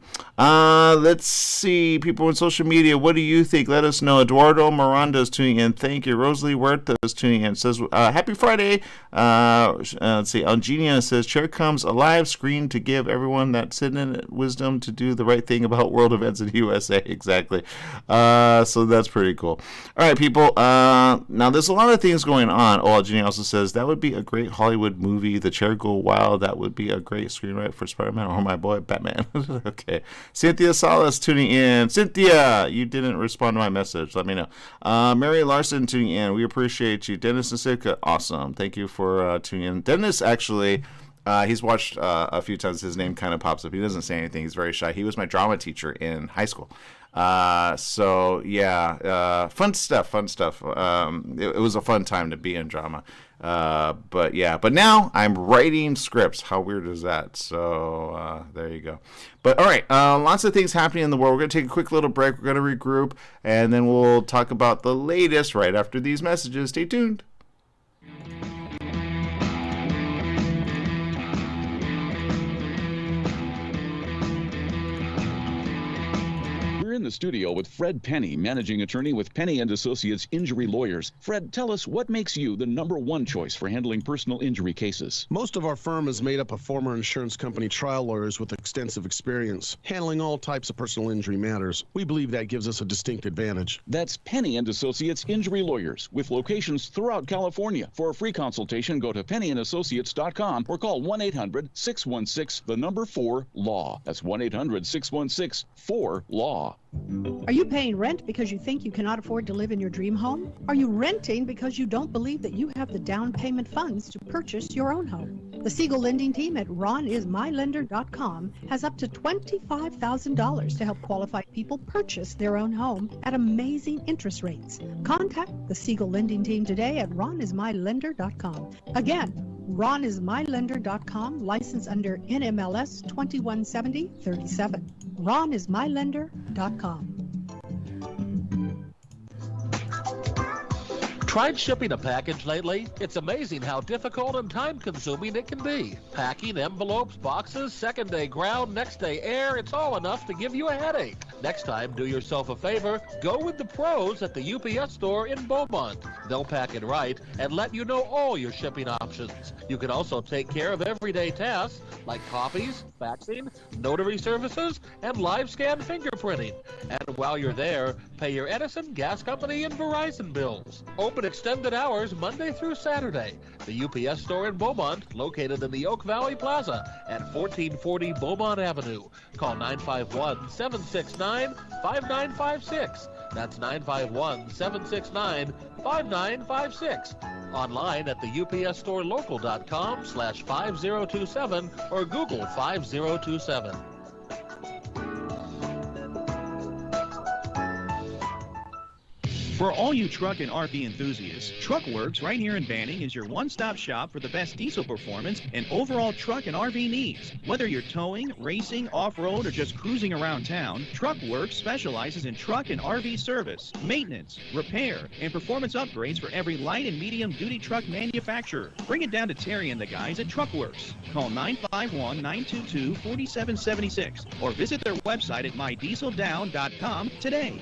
Let's see. People on social media, what do you think? Let us know. Eduardo Miranda is tuning in. Thank you. Rosalie Huerta is tuning in. Says, happy Friday. Let's see. Eugenia says, chair comes alive screen to give everyone that sitting in it wisdom to do the right thing about world events in the USA. Exactly. So that's pretty cool. All right, people. Now, there's a lot of things going on. Oh, Eugenia also says, that would be a great Hollywood movie. The chair go wild. That would be a great screenwriter for Spider-Man or my boy Batman. Okay. Cynthia Salas tuning in. Cynthia, you didn't respond to my message. Let me know. Mary Larson tuning in. We appreciate you. Dennis Nasica, awesome. Thank you for tuning in. Dennis, actually, he's watched a few times. His name kind of pops up. He doesn't say anything. He's very shy. He was my drama teacher in high school. So yeah, fun stuff. It was a fun time to be in drama. But now I'm writing scripts. How weird is that? So, there you go. But all right, lots of things happening in the world. We're going to take a quick little break. We're going to regroup, and then we'll talk about the latest right after these messages. Stay tuned. We're in the studio with Fred Penny, managing attorney with Penny and Associates Injury Lawyers. Fred, tell us what makes you the #1 choice for handling personal injury cases. Most of our firm is made up of former insurance company trial lawyers with extensive experience handling all types of personal injury matters. We believe that gives us a distinct advantage. That's Penny and Associates Injury Lawyers with locations throughout California. For a free consultation, go to pennyandassociates.com or call 1-800-616-4-LAW. That's 1-800-616-4-LAW. Are you paying rent because you think you cannot afford to live in your dream home? Are you renting because you don't believe that you have the down payment funds to purchase your own home? The Siegel Lending Team at ronismylender.com has up to $25,000 to help qualified people purchase their own home at amazing interest rates. Contact the Siegel Lending Team today at ronismylender.com. Again, ronismylender.com, license under NMLS 217037. ronismylender.com. Tried shipping a package lately? It's amazing how difficult and time-consuming it can be. Packing, envelopes, boxes, second-day ground, next-day air, it's all enough to give you a headache. Next time, do yourself a favor, go with the pros at the UPS store in Beaumont. They'll pack it right and let you know all your shipping options. You can also take care of everyday tasks like copies, faxing, notary services, and live scan fingerprinting. And while you're there, pay your Edison, gas company, and Verizon bills. Open extended hours Monday through Saturday. The UPS store in Beaumont, located in the Oak Valley Plaza at 1440 Beaumont Avenue. Call 951-769-5956. That's 951-769-5956. Online at the upsstorelocal.com/5027 or Google 5027. For all you truck and RV enthusiasts, TruckWorks right here in Banning is your one-stop shop for the best diesel performance and overall truck and RV needs. Whether you're towing, racing, off-road, or just cruising around town, TruckWorks specializes in truck and RV service, maintenance, repair, and performance upgrades for every light and medium-duty truck manufacturer. Bring it down to Terry and the guys at TruckWorks. Call 951-922-4776 or visit their website at mydieseldown.com today.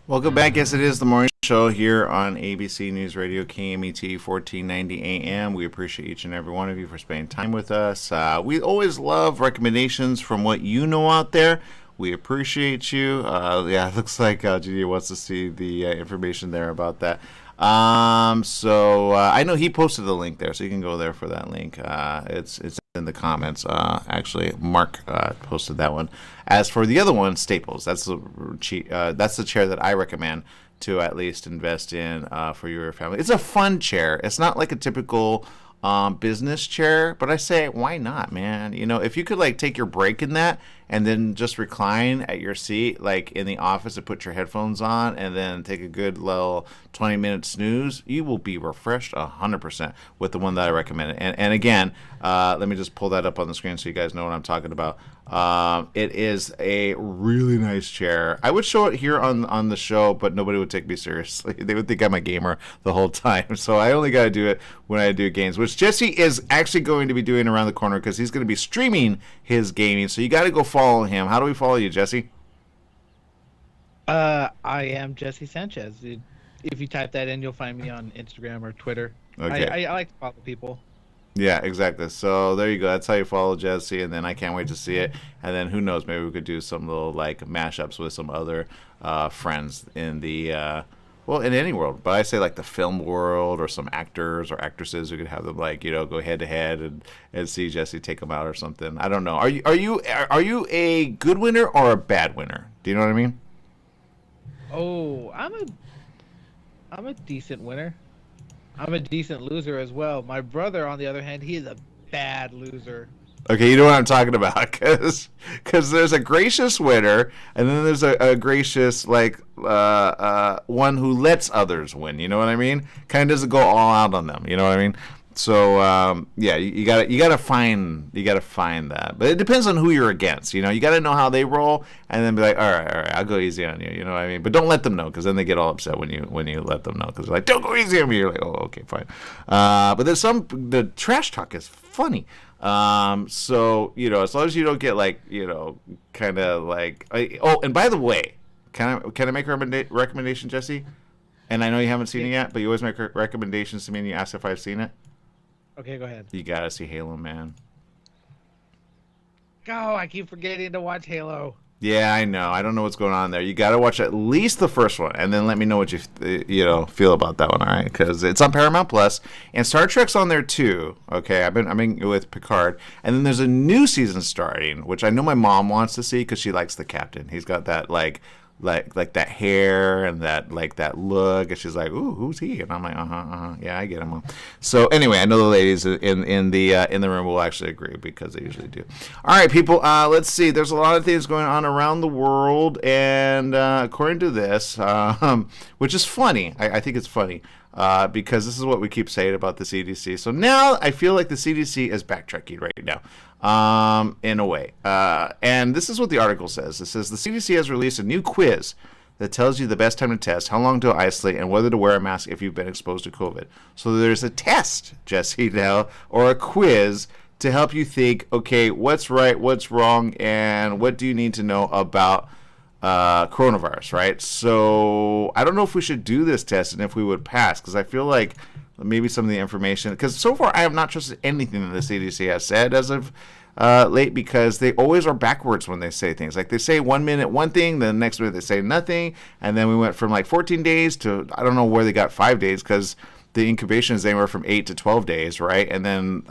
Welcome back. Yes, it is the morning show here on ABC News Radio, KMET 1490 AM. We appreciate each and every one of you for spending time with us. We always love recommendations from what you know out there. We appreciate you. Yeah, it looks like Judy wants to see the information there about that. So I know he posted the link there, so you can go there for that link. It's in the comments. Actually, Mark posted that one. As for the other one, Staples. That's the chair that I recommend to at least invest in for your family. It's a fun chair. It's not like a typical business chair, but I say, why not, man? You know, if you could like take your break in that and then just recline at your seat, like in the office, and put your headphones on and then take a good little 20-minute snooze, you will be refreshed 100% with the one that I recommend. And again, let me just pull that up on the screen so you guys know what I'm talking about. It is a really nice chair. I would show it here on the show, but nobody would take me seriously. They would think I'm a gamer the whole time. So I only got to do it when I do games, which Jesse is actually going to be doing around the corner because he's going to be streaming his gaming. So you got to go follow him. How do we follow you, Jesse? I am Jesse Sanchez. If you type that in, you'll find me on Instagram or Twitter. Okay. I like to follow people. Yeah, exactly. So there you go. That's how you follow Jesse, and then I can't wait to see it. And then who knows? Maybe we could do some little like mashups with some other friends in the in any world. But I say like the film world or some actors or actresses who could have them like go head to head and see Jesse take them out or something. I don't know. Are you a good winner or a bad winner? Do you know what I mean? Oh, I'm a decent winner. I'm a decent loser as well. My brother, on the other hand, he is a bad loser. Okay, you know what I'm talking about, because there's a gracious winner, and then there's a gracious one who lets others win. You know what I mean? Kind of doesn't go all out on them. You know what I mean? So yeah, you gotta find that, but it depends on who you're against. You know, you gotta know how they roll, and then be like, all right, I'll go easy on you. You know what I mean? But don't let them know, because then they get all upset when you let them know, because they're like, don't go easy on me. You're like, oh, okay, fine. But the trash talk is funny. So you know, as long as you don't get like, you know, kind of like, oh, and by the way, can I make a recommendation, Jesse? And I know you haven't seen it yet, but you always make recommendations to me and you ask if I've seen it. Okay, go ahead. You gotta see Halo, man. Oh, I keep forgetting to watch Halo. Yeah, I know. I don't know what's going on there. You gotta watch at least the first one, and then let me know what you feel about that one. All right, because it's on Paramount Plus, and Star Trek's on there too. Okay, I've been with Picard, and then there's a new season starting, which I know my mom wants to see because she likes the captain. He's got that like that hair and that look, and she's like, ooh, who's he? And I'm like, yeah, I get him. So anyway, I know the ladies in the room will actually agree, because they usually do. All right, people, let's see. There's a lot of things going on around the world, and according to this, which is funny, I think it's funny. Because this is what we keep saying about the CDC. So now I feel like the CDC is backtracking right now, in a way. And this is what the article says. It says the CDC has released a new quiz that tells you the best time to test, how long to isolate, and whether to wear a mask if you've been exposed to COVID. So there's a test, Jesse, now, or a quiz to help you think, okay, what's right, what's wrong, and what do you need to know about coronavirus, right? So I don't know if we should do this test and if we would pass, because I feel like maybe some of the information, because so far I have not trusted anything that the CDC has said as of late, because they always are backwards when they say things. Like they say 1 minute one thing, then the next minute they say nothing, and then we went from like 14 days to, I don't know where they got 5 days, because the incubation is anywhere from 8 to 12 days, right? And then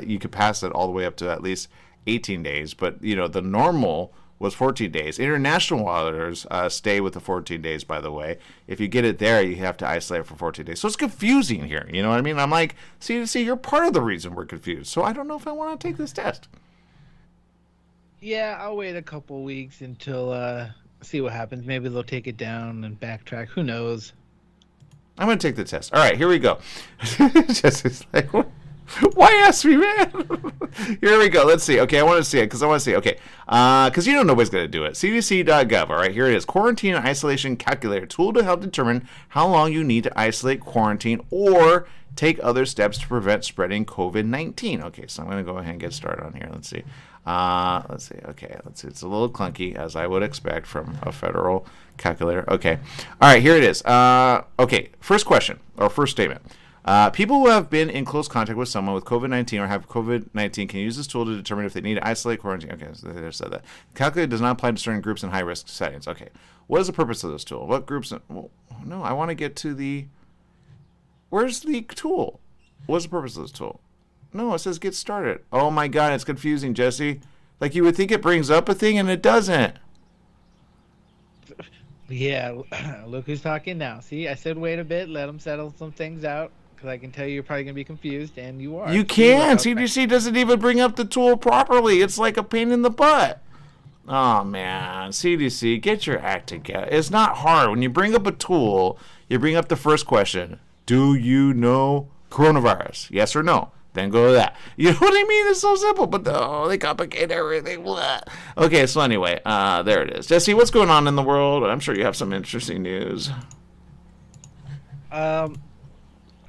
you could pass it all the way up to at least 18 days, but you know, the normal was 14 days. International auditors stay with the 14 days, by the way. If you get it there, you have to isolate for 14 days. So it's confusing here. You know what I mean? I'm like, CDC, you're part of the reason we're confused. So I don't know if I want to take this test. Yeah, I'll wait a couple weeks until see what happens. Maybe they'll take it down and backtrack. Who knows? I'm going to take the test. All right, here we go. Jesse's like, what? Why ask me, man? Here we go. Let's see. Okay, I want to see it because I want to see. Okay, because you know nobody's going to do it. CDC.gov. All right, here it is. Quarantine and isolation calculator tool to help determine how long you need to isolate, quarantine, or take other steps to prevent spreading COVID-19. Okay, so I'm going to go ahead and get started on here. Let's see. Okay, let's see. It's a little clunky, as I would expect from a federal calculator. Okay. All right, here it is. Okay, first question, or first statement. People who have been in close contact with someone with COVID-19 or have COVID-19 can use this tool to determine if they need to isolate, quarantine. Okay, so they said that. The calculator does not apply to certain groups in high-risk settings. Okay, what is the purpose of this tool? What groups? Well, no, I want to get to the... Where's the tool? What's the purpose of this tool? No, it says get started. Oh my God, it's confusing, Jesse. Like you would think it brings up a thing and it doesn't. Yeah, look who's talking now. See, I said wait a bit, let them settle some things out. Because I can tell you you're probably going to be confused, and you are. You can. CDC doesn't even bring up the tool properly. It's like a pain in the butt. Oh, man. CDC, get your act together. It's not hard. When you bring up a tool, you bring up the first question. Do you know coronavirus? Yes or no? Then go to that. You know what I mean? It's so simple, but they complicate everything. Blah. Okay, so anyway, there it is. Jesse, what's going on in the world? I'm sure you have some interesting news.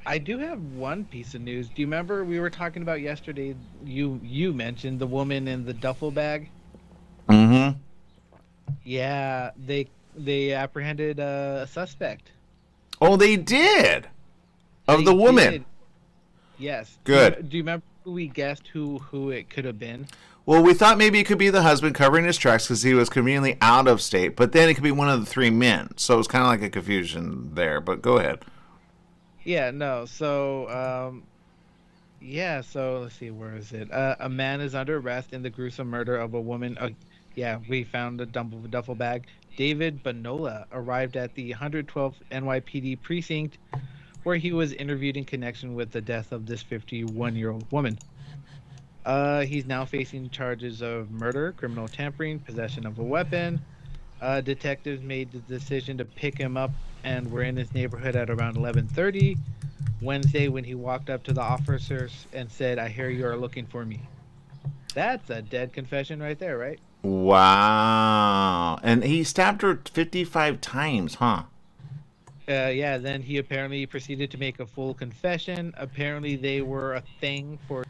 I do have one piece of news. Do you remember we were talking about yesterday? You mentioned the woman in the duffel bag. Mm-hmm. Yeah, they apprehended a suspect. Oh, they did. Of the woman. Did. Yes. Good. Do you remember who we guessed who it could have been? Well, we thought maybe it could be the husband covering his tracks because he was conveniently out of state, but then it could be one of the three men. So it was kind of like a confusion there. But go ahead. Yeah, no. So, so let's see, where is it? A man is under arrest in the gruesome murder of a woman. We found a duffel bag. David Bonola arrived at the 112th NYPD precinct where he was interviewed in connection with the death of this 51-year-old woman. He's now facing charges of murder, criminal tampering, possession of a weapon. Detectives made the decision to pick him up and were in his neighborhood at around 11:30 Wednesday when he walked up to the officers and said, "I hear you are looking for me." That's a dead confession right there, right? Wow. And he stabbed her 55 times, huh? Yeah, then he apparently proceeded to make a full confession. Apparently, they were a thing for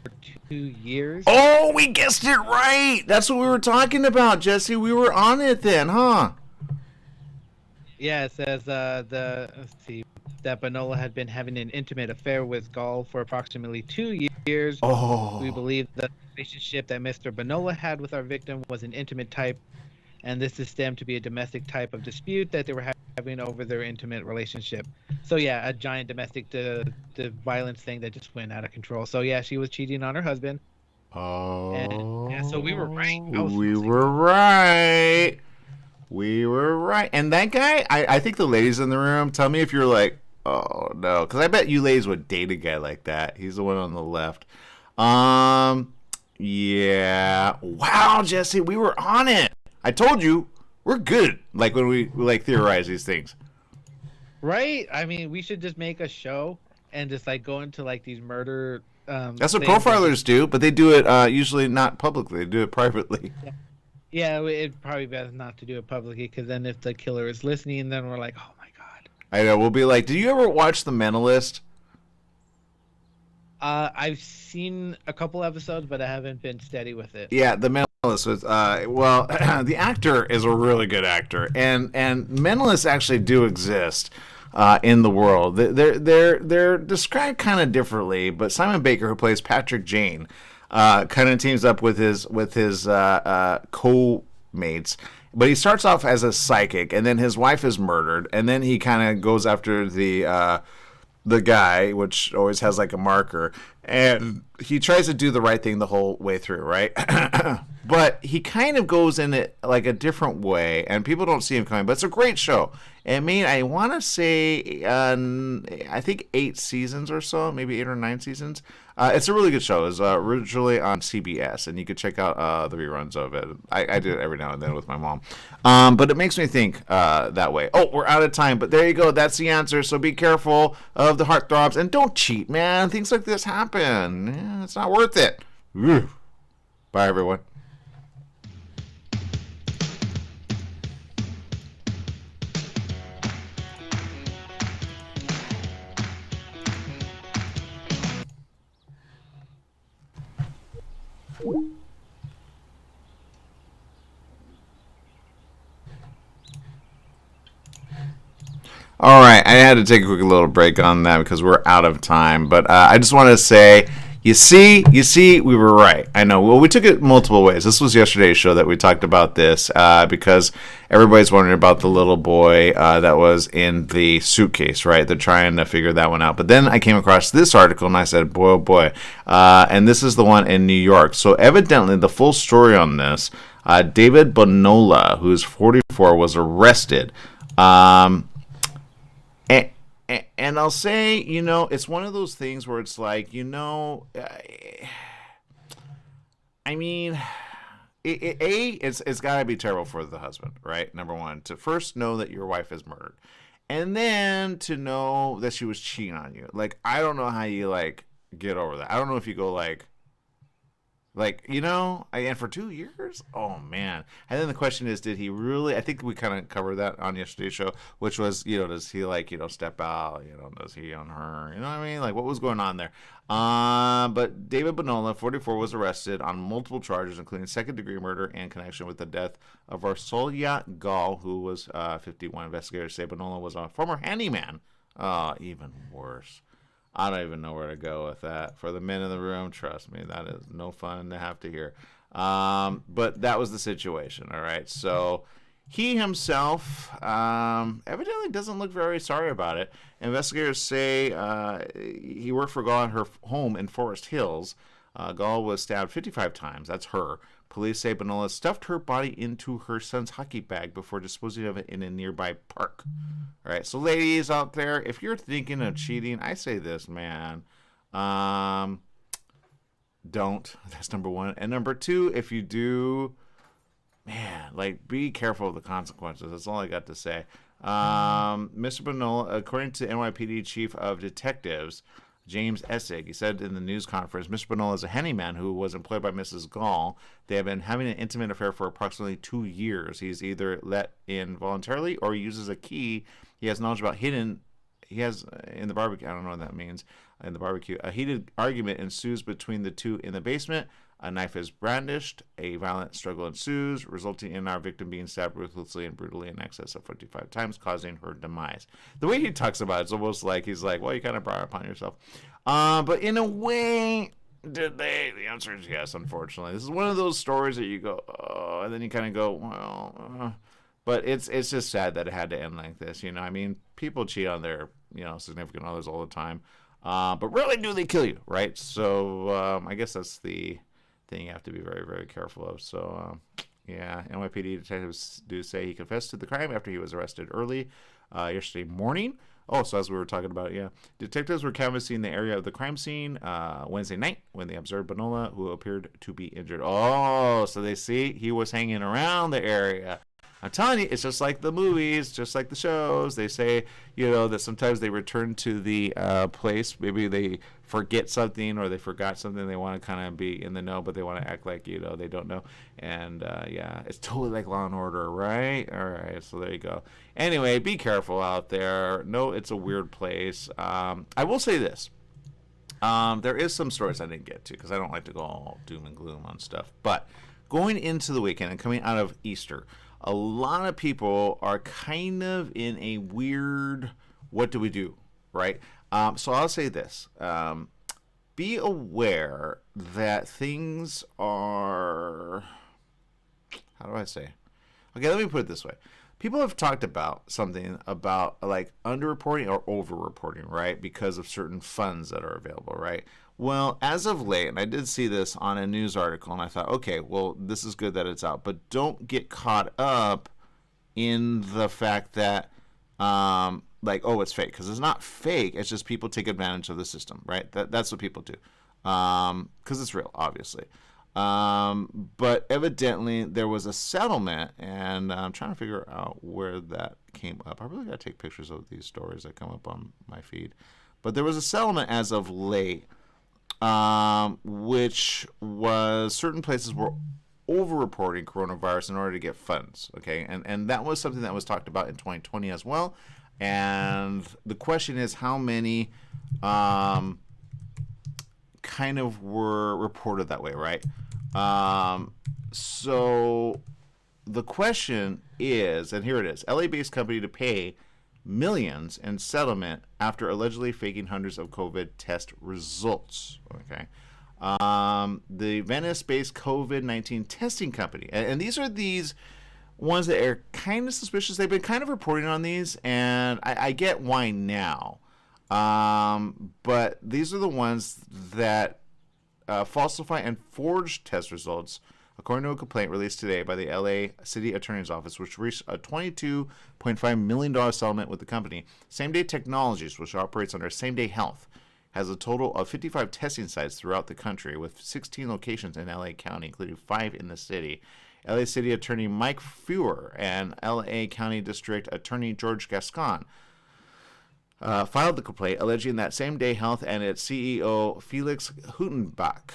2 years. Oh, we guessed it right. That's what we were talking about, Jesse. We were on it then, huh? Yeah, it says let's see, that Bonola had been having an intimate affair with Gall for approximately 2 years. Oh. We believe the relationship that Mr. Bonola had with our victim was an intimate type, and this is stemmed to be a domestic type of dispute that they were having over their intimate relationship. So yeah, a giant domestic the violence thing that just went out of control. So yeah, she was cheating on her husband. Oh. And, yeah, so we were right. We were right. We were right. And that guy, I think the ladies in the room, tell me if you're like, oh no, because I bet you ladies would date a guy like that. He's the one on the left. Yeah. Wow, Jesse, we were on it. I told you, we're good. Like when we like theorize these things. Right? I mean, we should just make a show and just like go into like these murder. That's what things. profilers do, but they do it usually not publicly. They do it privately. Yeah, it'd probably be better not to do it publicly, because then if the killer is listening, then we're like, oh my god. I know. We'll be like, did you ever watch The Mentalist? I've seen a couple episodes, but I haven't been steady with it. Yeah, The Mentalist was well, the actor is a really good actor, and mentalists actually do exist in the world. They're described kind of differently, but Simon Baker, who plays Patrick Jane, kind of teams up with his co-mates. But he starts off as a psychic, and then his wife is murdered, and then he kind of goes after the guy, which always has like a marker, and he tries to do the right thing the whole way through, right? But he kind of goes in it like a different way, and people don't see him coming. But it's a great show. I want to say, I think 8 seasons or so, maybe 8 or 9 seasons. It's a really good show. It's originally on CBS, and you can check out the reruns of it. I do it every now and then with my mom. But it makes me think that way. Oh, we're out of time, but there you go. That's the answer. So be careful of the heartthrobs, and don't cheat, man. Things like this happen. Yeah, it's not worth it. Whew. Bye, everyone. All right, I had to take a quick little break on that because we're out of time. But I just want to say, you see, we were right. I know. Well, we took it multiple ways. This was yesterday's show that we talked about this because everybody's wondering about the little boy that was in the suitcase, right? They're trying to figure that one out. But then I came across this article and I said, boy, oh boy. And this is the one in New York. So evidently, the full story on this, David Bonola, who's 44, was arrested. And I'll say, it's one of those things where it's like, I mean, it's got to be terrible for the husband, right? Number one, to first know that your wife is murdered. And then to know that she was cheating on you. Like, I don't know how you, get over that. I don't know if you go, and for 2 years? Oh, man. And then the question is, did he really? I think we kind of covered that on yesterday's show, which was, does he, step out? Does he on her? You know what I mean? What was going on there? But David Bonola, 44, was arrested on multiple charges, including second-degree murder and connection with the death of Arsolya Gall, who was 51. Investigators say Bonola was a former handyman. Even worse. I don't even know where to go with that. For the men in the room, trust me, that is no fun to have to hear. But that was the situation, all right? So he himself evidently doesn't look very sorry about it. Investigators say he worked for Gall at her home in Forest Hills. Gall was stabbed 55 times. That's her. Police say Bonola stuffed her body into her son's hockey bag before disposing of it in a nearby park. All right, so ladies out there, if you're thinking of cheating, I say this, man. Don't. That's number one. And number two, if you do, man, like, be careful of the consequences. That's all I got to say. Mr. Bonola, according to NYPD Chief of Detectives James Essig, he said in the news conference, Mr. Bonola is a handyman who was employed by Mrs. Gall. They have been having an intimate affair for approximately 2 years. He's either let in voluntarily or he uses a key he has knowledge about hidden. He has in the barbecue. I don't know what that means. In the barbecue, a heated argument ensues between the two in the basement. A knife is brandished. A violent struggle ensues, resulting in our victim being stabbed ruthlessly and brutally in excess of 45 times, causing her demise. The way he talks about it's almost like he's like, well, you kind of brought it upon yourself. But in a way, did they? The answer is yes, unfortunately. This is one of those stories that you go, oh, and then you kind of go, well, but it's just sad that it had to end like this. You know, I mean, people cheat on their, significant others all the time. But rarely do they kill you, right? So I guess that's the thing you have to be very, very careful of. So, yeah, NYPD detectives do say he confessed to the crime after he was arrested early yesterday morning. Oh, so as we were talking about, yeah. Detectives were canvassing the area of the crime scene Wednesday night when they observed Bonola, who appeared to be injured. Oh, so they see he was hanging around the area. I'm telling you, it's just like the movies, just like the shows. They say, that sometimes they return to the place. Maybe they forget something or they forgot something. They want to kind of be in the know, but they want to act like, they don't know. And, yeah, it's totally like Law & Order, right? All right, so there you go. Anyway, be careful out there. No, it's a weird place. I will say this. There is some stories I didn't get to because I don't like to go all doom and gloom on stuff. But going into the weekend and coming out of Easter, a lot of people are kind of in a weird, what do we do, right? So I'll say this. Be aware that things are, how do I say? Okay, let me put it this way. People have talked about something about like underreporting or overreporting, right? Because of certain funds that are available, right? Well, as of late, and I did see this on a news article, and I thought, okay, well, this is good that it's out, but don't get caught up in the fact that, it's fake, because it's not fake. It's just people take advantage of the system, right? That's what people do, because it's real, obviously. But evidently, there was a settlement, and I'm trying to figure out where that came up. I really got to take pictures of these stories that come up on my feed. But there was a settlement as of late, which was certain places were over-reporting coronavirus in order to get funds, okay? And that was something that was talked about in 2020 as well. And the question is how many kind of were reported that way, right? So the question is, and here it is, LA-based company to pay millions in settlement after allegedly faking hundreds of COVID test results. Okay, the Venice-based COVID-19 testing company, and these are these ones that are kind of suspicious. They've been kind of reporting on these, and I get why now. But these are the ones that falsify and forge test results, according to a complaint released today by the LA City Attorney's Office, which reached a $22.5 million settlement with the company. Same Day Technologies, which operates under Same Day Health, has a total of 55 testing sites throughout the country, with 16 locations in LA County, including 5 in the city. LA City Attorney Mike Feuer and LA County District Attorney George Gascon filed the complaint, alleging that Same Day Health and its CEO Felix Hutenbach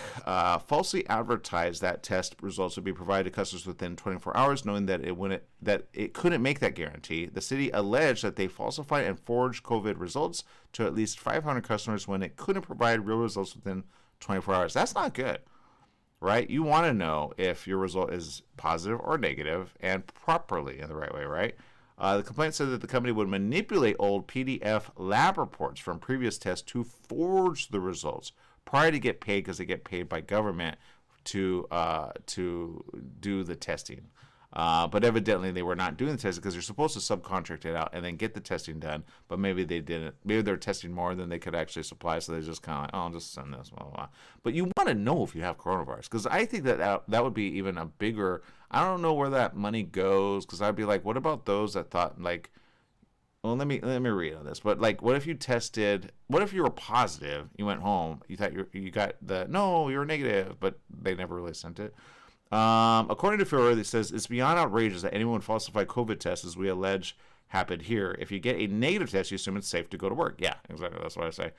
falsely advertised that test results would be provided to customers within 24 hours, knowing that it couldn't make that guarantee. The city alleged that they falsified and forged COVID results to at least 500 customers when it couldn't provide real results within 24 hours. That's not good, right? You want to know if your result is positive or negative and properly in the right way, right? The complaint said that the company would manipulate old PDF lab reports from previous tests to forge the results prior to get paid, because they get paid by government to do the testing. But evidently they were not doing the testing because you're supposed to subcontract it out and then get the testing done. But maybe they didn't. Maybe they're testing more than they could actually supply, so they just kind of like, oh, I'll just send this, blah, blah, blah. But you want to know if you have coronavirus, because I think that would be even a bigger. I don't know where that money goes, because I'd be like, what about those that thought like, well, let me read on this. But like, what if you tested? What if you were positive? You went home. You thought you got no, you were negative, but they never really sent it. According to Furor, it says it's beyond outrageous that anyone would falsify COVID tests, as we allege happened here. If you get a negative test, you assume it's safe to go to work. Yeah, exactly. That's what I say.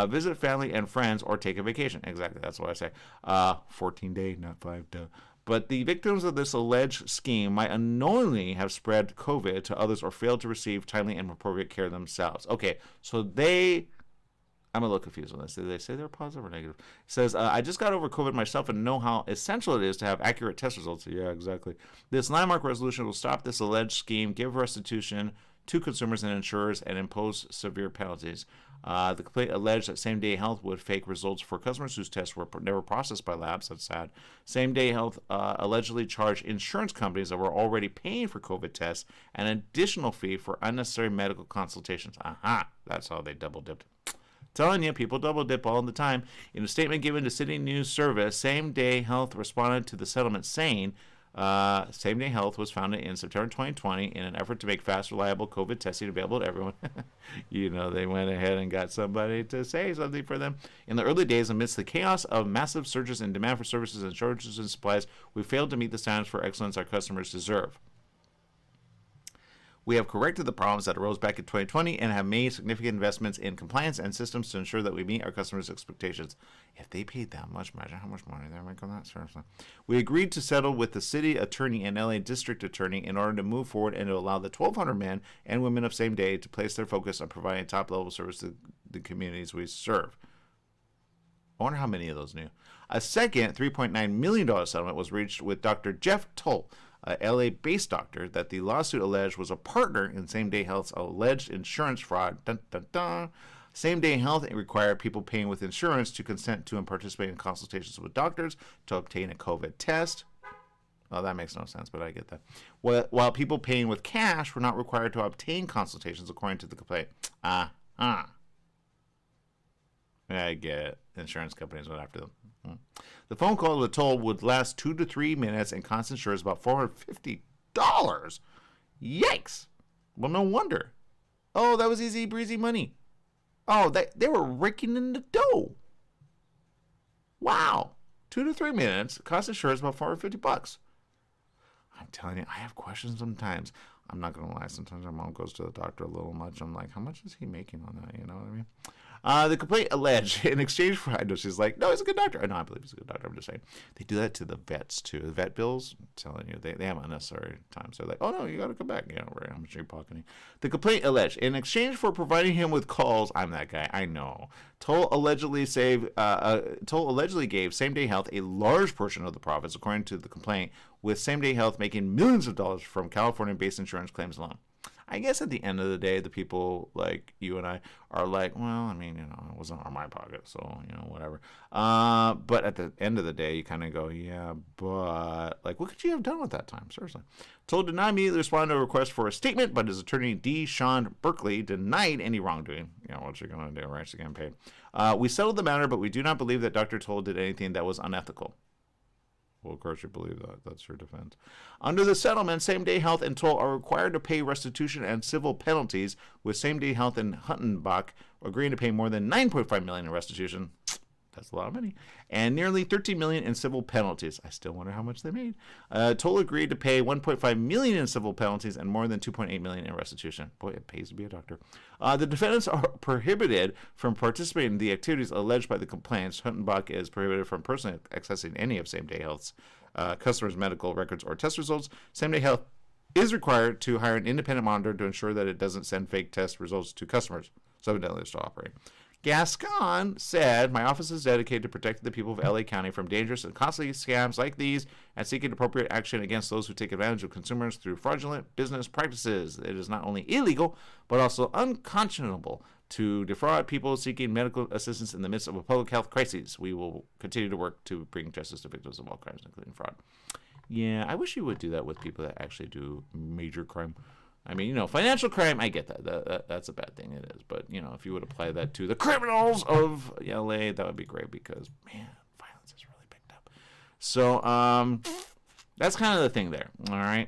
Visit family and friends or take a vacation. Exactly. That's what I say. 14-day, not 5 days. But the victims of this alleged scheme might unknowingly have spread COVID to others or failed to receive timely and appropriate care themselves. Okay, so I'm a little confused on this. Did they say they're positive or negative? It says, I just got over COVID myself and know how essential it is to have accurate test results. Yeah, exactly. This landmark resolution will stop this alleged scheme, give restitution to consumers and insurers, and impose severe penalties. The complaint alleged that Same Day Health would fake results for customers whose tests were never processed by labs. That's sad. Same Day Health allegedly charged insurance companies that were already paying for COVID tests an additional fee for unnecessary medical consultations. Aha, that's how they double dipped. Telling you, people double dip all the time. In a statement given to City News Service, Same Day Health responded to the settlement saying, Same Day Health was founded in September 2020 in an effort to make fast, reliable COVID testing available to everyone. They went ahead and got somebody to say something for them. In the early days, amidst the chaos of massive surges in demand for services and shortages in supplies, we failed to meet the standards for excellence our customers deserve. We have corrected the problems that arose back in 2020 and have made significant investments in compliance and systems to ensure that we meet our customers' expectations. If they paid that much, imagine how much money they're making on that. Seriously. We agreed to settle with the city attorney and LA district attorney in order to move forward and to allow the 1,200 men and women of Same Day to place their focus on providing top-level service to the communities we serve. I wonder how many of those knew. A second $3.9 million settlement was reached with Dr. Jeff Toll, a LA-based doctor that the lawsuit alleged was a partner in Same Day Health's alleged insurance fraud. Dun, dun, dun. Same Day Health required people paying with insurance to consent to and participate in consultations with doctors to obtain a COVID test. Well, that makes no sense, but I get that. While people paying with cash were not required to obtain consultations, according to the complaint. Yeah, I get it. Insurance companies went after them. The phone call with Toll would last 2 to 3 minutes and cost insurers about $450. Yikes! Well, no wonder. Oh, that was easy breezy money. Oh, they were raking in the dough. Wow. 2 to 3 minutes, cost insurers about $450. I'm telling you, I have questions sometimes. I'm not going to lie. Sometimes my mom goes to the doctor a little much. I'm like, how much is he making on that? You know what I mean? The complaint alleged in exchange for, I know she's like, no, he's a good doctor. No, I believe he's a good doctor. I'm just saying. They do that to the vets too. The vet bills, I'm telling you, they have unnecessary times. They're like, oh no, you got to come back. Right? How much are you pocketing? The complaint alleged in exchange for providing him with calls. I'm that guy. I know. Toll allegedly gave Same Day Health a large portion of the profits, according to the complaint, with Same Day Health making millions of dollars from California-based insurance claims alone. I guess at the end of the day, the people like you and I are like, well, I mean, it wasn't on my pocket, so, whatever. But at the end of the day, you kind of go, yeah, but, like, what could you have done with that time? Seriously. Toll did not immediately respond to a request for a statement, but his attorney, D. Sean Berkeley, denied any wrongdoing. What you're going to do, right? She's getting paid. We settled the matter, but we do not believe that Dr. Toll did anything that was unethical. Well, of course you believe that. That's your defense. Under the settlement, Same Day Health and Toll are required to pay restitution and civil penalties, with Same Day Health and Huttenbach agreeing to pay more than $9.5 million in restitution. That's a lot of money. And nearly $13 million in civil penalties. I still wonder how much they made. Toll agreed to pay $1.5 million in civil penalties and more than $2.8 million in restitution. Boy, it pays to be a doctor. The defendants are prohibited from participating in the activities alleged by the complaints. Huttenbach is prohibited from personally accessing any of Same Day Health's customers' medical records or test results. Same Day Health is required to hire an independent monitor to ensure that it doesn't send fake test results to customers. So evidently it's still operating. Gascon said, my office is dedicated to protecting the people of LA County from dangerous and costly scams like these and seeking appropriate action against those who take advantage of consumers through fraudulent business practices. It is not only illegal, but also unconscionable to defraud people seeking medical assistance in the midst of a public health crisis. We will continue to work to bring justice to victims of all crimes, including fraud. Yeah, I wish you would do that with people that actually do major crime. I mean, financial crime, I get that. That's a bad thing, it is. But, if you would apply that to the criminals of LA, that would be great because, man, violence has really picked up. So, that's kind of the thing there, all right?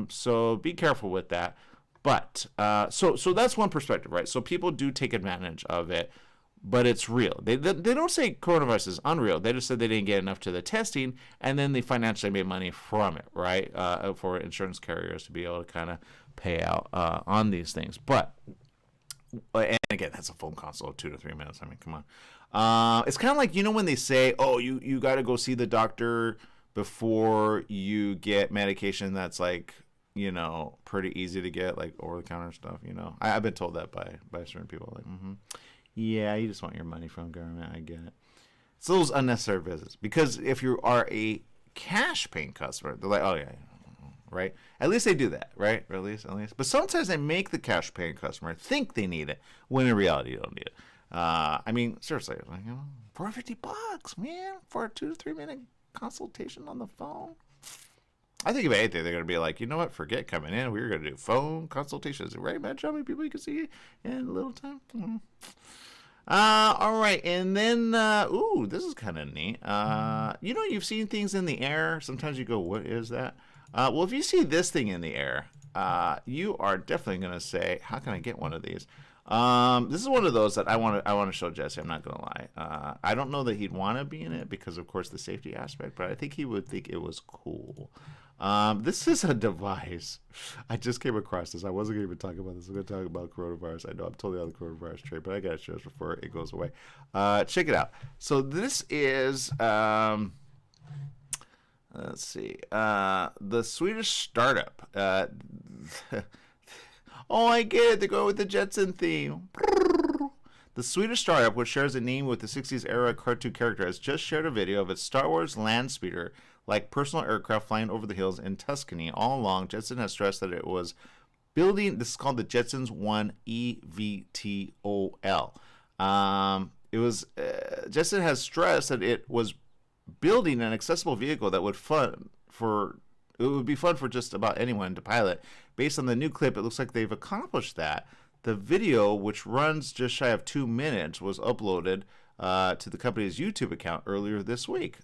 So be careful with that. But, so that's one perspective, right? So people do take advantage of it. but it's real. They don't say coronavirus is unreal. They just said they didn't get enough to the testing, and then they financially made money from it, right? For insurance carriers to be able to kind of pay out on these things. But, and again, that's a phone consult of 2 to 3 minutes. I mean, come on. It's kind of like, when they say, oh, you got to go see the doctor before you get medication that's like, pretty easy to get, like over-the-counter stuff, I've been told that by certain people, like, yeah, you just want your money from government, I get it. It's those unnecessary visits, because if you are a cash-paying customer, they're like, oh, yeah, right? At least they do that, right? Or at least. But sometimes they make the cash-paying customer think they need it, when in reality you don't need it. I mean, seriously, like, $450, man, for a 2 to 3 minute consultation on the phone. I think if anything, they're going to be like, you know what, forget coming in. We're going to do phone consultations. Right, imagine how many people you can see in a little time. All right, and then, this is kind of neat. You've seen things in the air. Sometimes you go, what is that? Well, if you see this thing in the air, you are definitely going to say, how can I get one of these? This is one of those that I want to show Jesse. I'm not going to lie. I don't know that he'd want to be in it because, of course, the safety aspect, but I think he would think it was cool. This is a device. I just came across this. I wasn't going to even talk about this. I'm going to talk about coronavirus. I know I'm totally on the coronavirus trade, but I got to show this before it goes away. Check it out. So this is, let's see, the Swedish startup. Oh, I get it. They go with the Jetson theme. The Swedish startup, which shares a name with the 60s era cartoon character, has just shared a video of its Star Wars land speeder like personal aircraft flying over the hills in Tuscany. All along, Jetson has stressed that it was building, this is called the Jetsons 1 eVTOL. Jetson has stressed that it was building an accessible vehicle that would be fun for just about anyone to pilot. Based on the new clip, it looks like they've accomplished that. The video, which runs just shy of 2 minutes, was uploaded to the company's YouTube account earlier this week.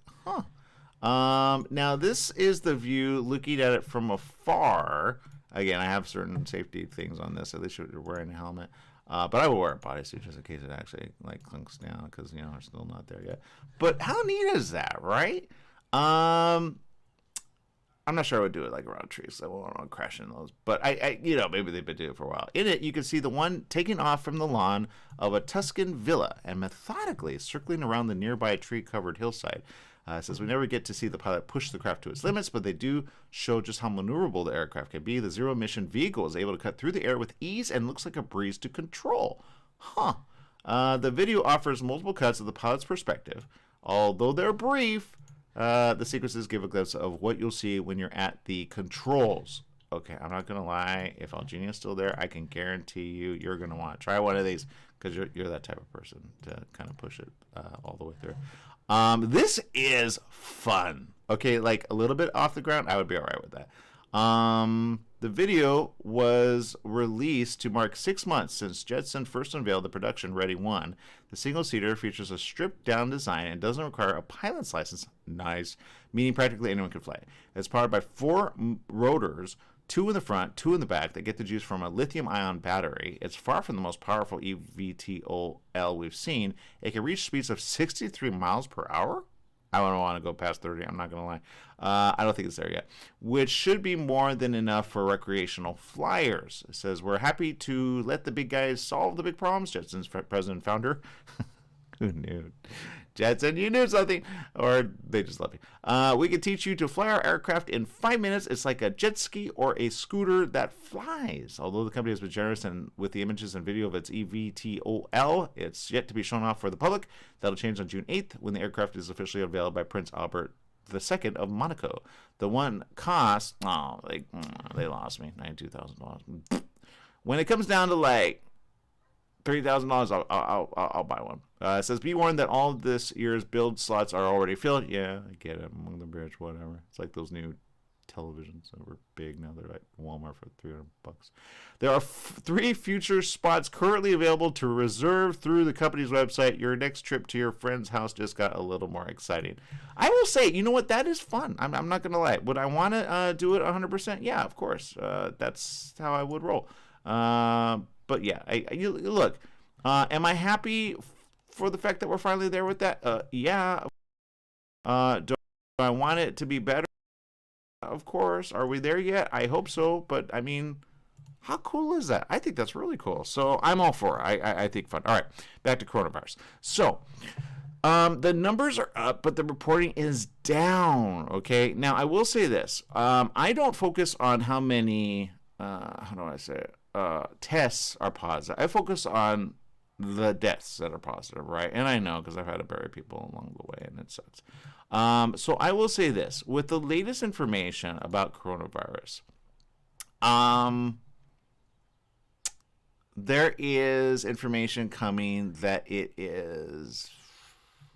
Now, this is the view looking at it from afar. Again, I have certain safety things on this. At least you're wearing a helmet. But I will wear a bodysuit just in case it actually clunks down because, we're still not there yet. But how neat is that, right? I'm not sure I would do it like around trees. I won't want to crash into those. But maybe they've been doing it for a while. In it, you can see the one taking off from the lawn of a Tuscan villa and methodically circling around the nearby tree-covered hillside. It says we never get to see the pilot push the craft to its limits, but they do show just how maneuverable the aircraft can be. The zero-emission vehicle is able to cut through the air with ease and looks like a breeze to control. The video offers multiple cuts of the pilot's perspective. Although they're brief, the sequences give a glimpse of what you'll see when you're at the controls. Okay, I'm not going to lie. If Algenia's still there, I can guarantee you're going to want to try one of these because you're that type of person to kind of push it all the way through. This is fun. Okay, like a little bit off the ground, I would be all right with that. The video was released to mark 6 months since Jetson first unveiled the production-ready one. The single-seater features a stripped-down design and doesn't require a pilot's license. Nice. Meaning practically anyone can fly. It's powered by 4 rotors, 2 in the front, 2 in the back, that get the juice from a lithium-ion battery. It's far from the most powerful eVTOL we've seen. It can reach speeds of 63 miles per hour. I don't want to go past 30, I'm not going to lie. I don't think it's there yet. Which should be more than enough for recreational flyers. It says, we're happy to let the big guys solve the big problems. Jetson's president and founder. Who knew? Jetson, you knew something. Or they just love you. We can teach you to fly our aircraft in 5 minutes. It's like a jet ski or a scooter that flies. Although the company has been generous with the images and video of its eVTOL, it's yet to be shown off for the public. That'll change on June 8th when the aircraft is officially unveiled by Prince Albert II of Monaco. The one costs, they lost me, $92,000. When it comes down to like $30,000, I'll buy one. It says, be warned that all of this year's build slots are already filled. Yeah, I get it. Among the bridge, whatever. It's like those new televisions that were big. Now they're at Walmart for $300. There are 3 future spots currently available to reserve through the company's website. Your next trip to your friend's house just got a little more exciting. I will say, you know what? That is fun. I'm not going to lie. Would I want to do it 100%? Yeah, of course. That's how I would roll. But yeah, look, am I happy for the fact that we're finally there with that? Yeah. Do I want it to be better? Of course. Are we there yet? I hope so. But I mean, how cool is that? I think that's really cool. So I'm all for it. I think fun. All right, back to coronavirus. So the numbers are up, but the reporting is down. Okay. Now I will say this. I don't focus on how many. How do I say it? Tests are positive. I focus on the deaths that are positive, right? And I know because I've had to bury people along the way, and it sucks. So I will say this: with the latest information about coronavirus, there is information coming that it is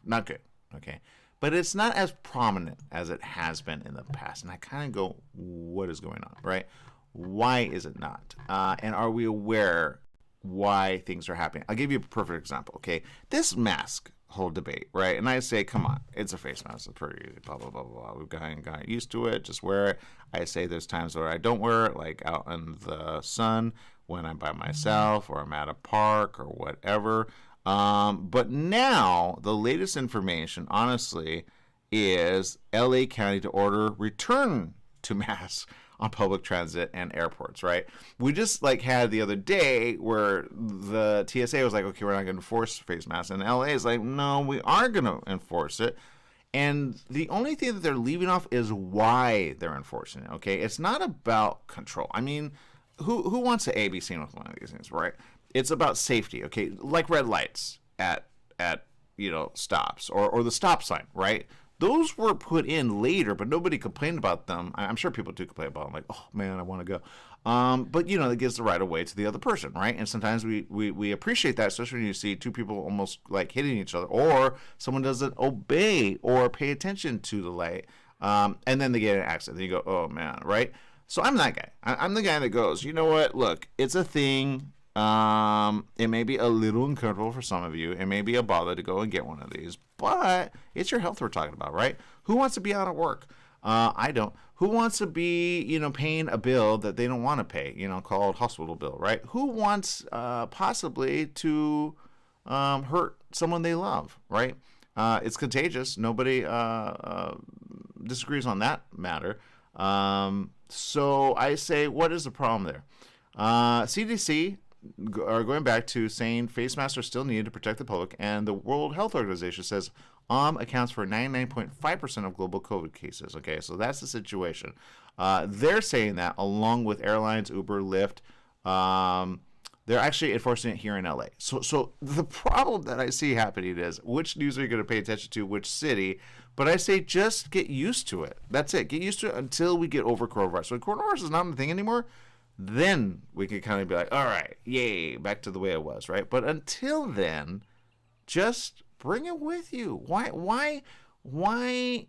not good, okay? But it's not as prominent as it has been in the past. And I kind of go, what is going on, right? Why is it not? And are we aware why things are happening? I'll give you a perfect example, okay? This mask whole debate, right? And I say, come on, it's a face mask. It's pretty easy, blah, blah, blah, blah. We've gotten used to it. Just wear it. I say there's times where I don't wear it, like out in the sun when I'm by myself or I'm at a park or whatever. But now the latest information, honestly, is LA County to order return to masks on public transit and airports, right? We just had the other day where the TSA was like, okay, we're not going to enforce face masks. And LA is like, no, we are going to enforce it. And the only thing that they're leaving off is why they're enforcing it, okay? It's not about control. I mean, who wants to be seen with one of these things, right? It's about safety, okay? Like red lights at stops or the stop sign, right? Those were put in later, but nobody complained about them. I'm sure people do complain about them, like, oh man, I want to go. But it gives the right of way to the other person, right? And sometimes we appreciate that, especially when you see two people almost like hitting each other, or someone doesn't obey or pay attention to the light, and then they get in an accident. Then you go, oh man, right? So I'm that guy. I'm the guy that goes, you know what? Look, it's a thing. It may be a little uncomfortable for some of you. It may be a bother to go and get one of these, but it's your health we're talking about, right? Who wants to be out of work? I don't. Who wants to be, paying a bill that they don't want to pay, called hospital bill, right? Who wants, possibly to, hurt someone they love, right? It's contagious. Nobody, disagrees on that matter. So I say, what is the problem there? CDC are going back to saying face masks are still needed to protect the public, and the World Health Organization says accounts for 99.5% of global COVID cases. Okay, so that's the situation. They're saying that along with airlines, Uber, Lyft, they're actually enforcing it here in LA. So the problem that I see happening is, which news are you going to pay attention to, which city? But I say just get used to it. That's it. Get used to it until we get over coronavirus. So when coronavirus is not a thing anymore, then we can kind of be like, all right, yay, back to the way it was, right? But until then, just bring it with you. Why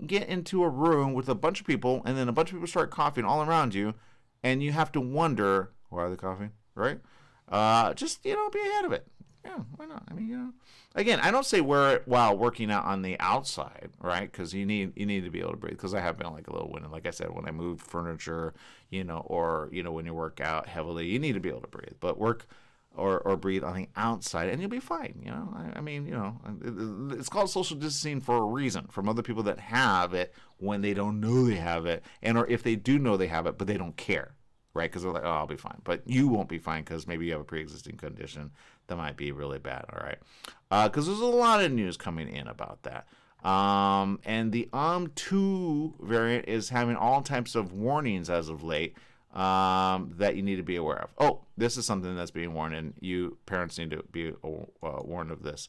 get into a room with a bunch of people and then a bunch of people start coughing all around you, and you have to wonder, why are they coughing, right? Just, be ahead of it. Yeah, why not? I mean, again, I don't say wear it while working out on the outside, right? Because you need to be able to breathe. Because I have been like a little winded, like I said, when I move furniture, or when you work out heavily, you need to be able to breathe. But work or breathe on the outside, and you'll be fine. I mean, it's called social distancing for a reason. From other people that have it when they don't know they have it, or if they do know they have it, but they don't care. Right, because they're like, oh, I'll be fine. But you won't be fine because maybe you have a pre-existing condition that might be really bad, all right? Because there's a lot of news coming in about that. And the OM2 variant is having all types of warnings as of late that you need to be aware of. Oh, this is something that's being warned, and you parents need to be warned of this.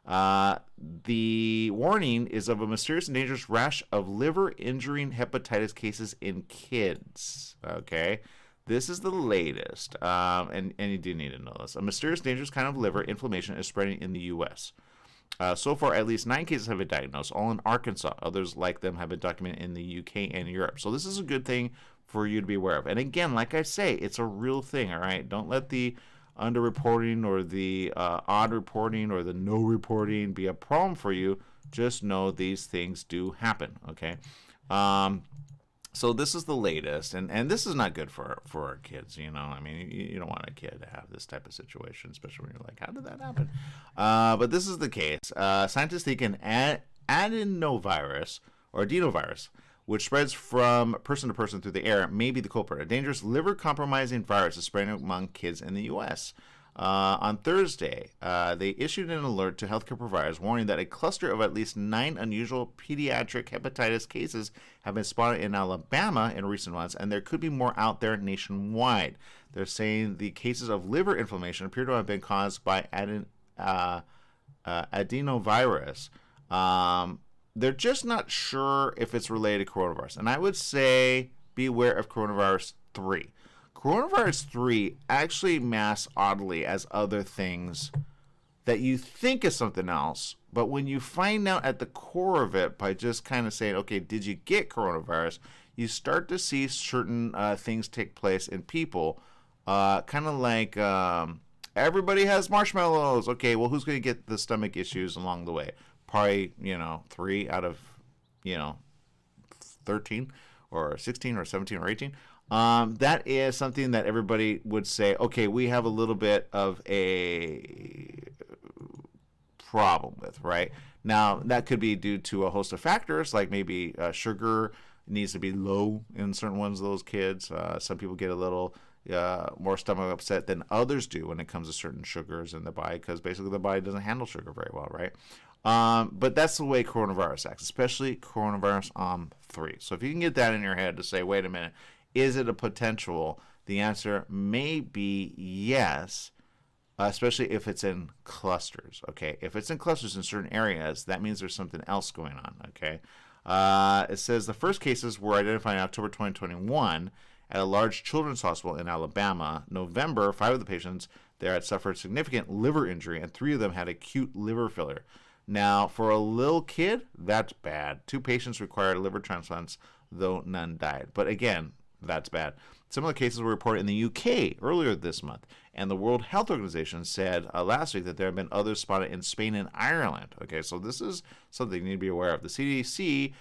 The warning is of a mysterious and dangerous rash of liver-injuring hepatitis cases in kids, okay? This is the latest, and you do need to know this. A mysterious, dangerous kind of liver inflammation is spreading in the U.S. So far, at least 9 cases have been diagnosed, all in Arkansas. Others like them have been documented in the U.K. and Europe. So this is a good thing for you to be aware of. And again, like I say, it's a real thing, all right? Don't let the underreporting or the odd reporting or the no reporting be a problem for you. Just know these things do happen, okay? So this is the latest, and this is not good for our kids, you know. I mean, you don't want a kid to have this type of situation, especially when you're like, how did that happen? But this is the case. Scientists think an adenovirus, or adenovirus, which spreads from person to person through the air, may be the culprit. A dangerous liver-compromising virus is spreading among kids in the U.S. On Thursday, they issued an alert to healthcare providers warning that a cluster of at least 9 unusual pediatric hepatitis cases have been spotted in Alabama in recent months, and there could be more out there nationwide. They're saying the cases of liver inflammation appear to have been caused by adenovirus. They're just not sure if it's related to coronavirus. And I would say beware of coronavirus 3. Coronavirus 3 actually masks oddly as other things that you think is something else, but when you find out at the core of it by just kind of saying, okay, did you get coronavirus, you start to see certain things take place in people, kind of like everybody has marshmallows. Okay, well, who's going to get the stomach issues along the way? Probably, 3 out of, 13 or 16 or 17 or 18. That is something that everybody would say, okay, we have a little bit of a problem with, right? Now, that could be due to a host of factors, like maybe sugar needs to be low in certain ones of those kids. Some people get a little more stomach upset than others do when it comes to certain sugars in the body, because basically the body doesn't handle sugar very well, right? But that's the way coronavirus acts, especially coronavirus 3. So if you can get that in your head to say, wait a minute, is it a potential? The answer may be yes, especially if it's in clusters, okay? If it's in clusters in certain areas, that means there's something else going on, okay? It says the first cases were identified in October 2021 at a large children's hospital in Alabama. November, 5 of the patients there had suffered significant liver injury, and 3 of them had acute liver failure. Now, for a little kid, that's bad. 2 patients required liver transplants, though none died. But again, that's bad. Similar cases were reported in the UK earlier this month, and the World Health Organization said last week that there have been others spotted in Spain and Ireland. Okay, so this is something you need to be aware of. The CDC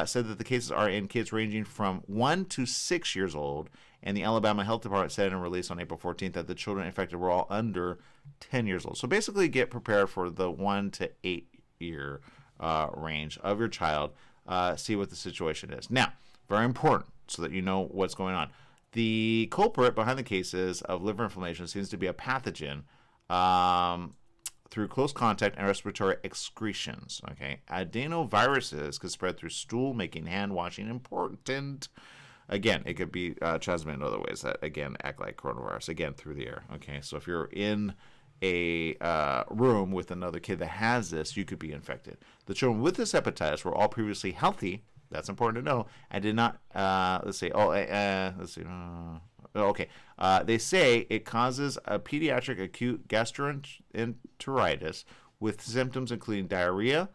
said that the cases are in kids ranging from 1 to 6 years old, and the Alabama Health Department said in a release on April 14th that the children infected were all under 10 years old. So basically get prepared for the 1 to 8 year range of your child. See what the situation is. Now, very important so that you know what's going on. The culprit behind the cases of liver inflammation seems to be a pathogen through close contact and respiratory excretions. Okay, adenoviruses could spread through stool, making hand washing important. Again, it could be transmitted in other ways that, again, act like coronavirus, again, through the air. Okay, so if you're in a room with another kid that has this, you could be infected. The children with this hepatitis were all previously healthy. That's important to know. I did not, okay. They say it causes a pediatric acute gastroenteritis with symptoms including diarrhea,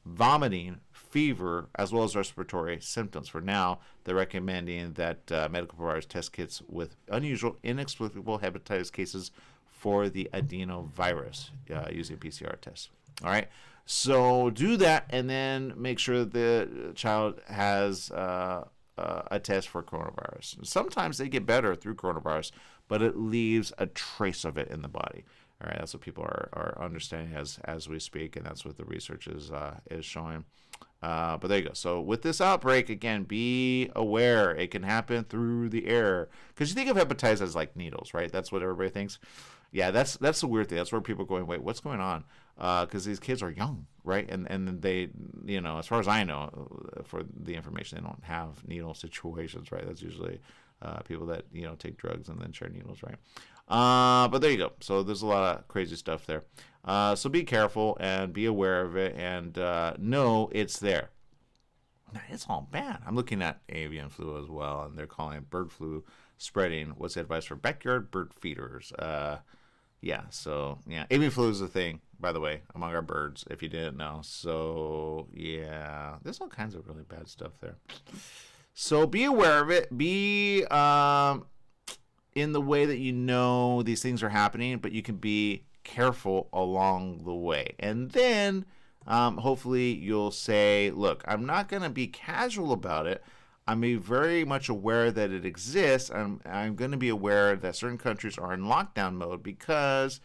vomiting, fever, as well as respiratory symptoms. For now, they're recommending that medical providers test kids with unusual, inexplicable hepatitis cases for the adenovirus using PCR tests. All right. So do that, and then make sure the child has a test for coronavirus. Sometimes they get better through coronavirus, but it leaves a trace of it in the body. All right, that's what people are understanding as we speak, and that's what the research is showing. But there you go. So with this outbreak, again, be aware. It can happen through the air. Because you think of hepatitis as like needles, right? That's what everybody thinks. Yeah, that's the weird thing. That's where people are going, wait, what's going on? Because these kids are young, right? And they, as far as I know, for the information, they don't have needle situations, right? That's usually people that, take drugs and then share needles, right? But there you go. So there's a lot of crazy stuff there. So be careful and be aware of it and know it's there. Now, it's all bad. I'm looking at avian flu as well, and they're calling it bird flu spreading. What's the advice for backyard bird feeders? Avian flu is a thing, by the way, among our birds, if you didn't know. So, yeah, there's all kinds of really bad stuff there. So be aware of it. Be in the way that these things are happening, but you can be careful along the way. And then hopefully you'll say, look, I'm not going to be casual about it. I'm very much aware that it exists. I'm going to be aware that certain countries are in lockdown mode because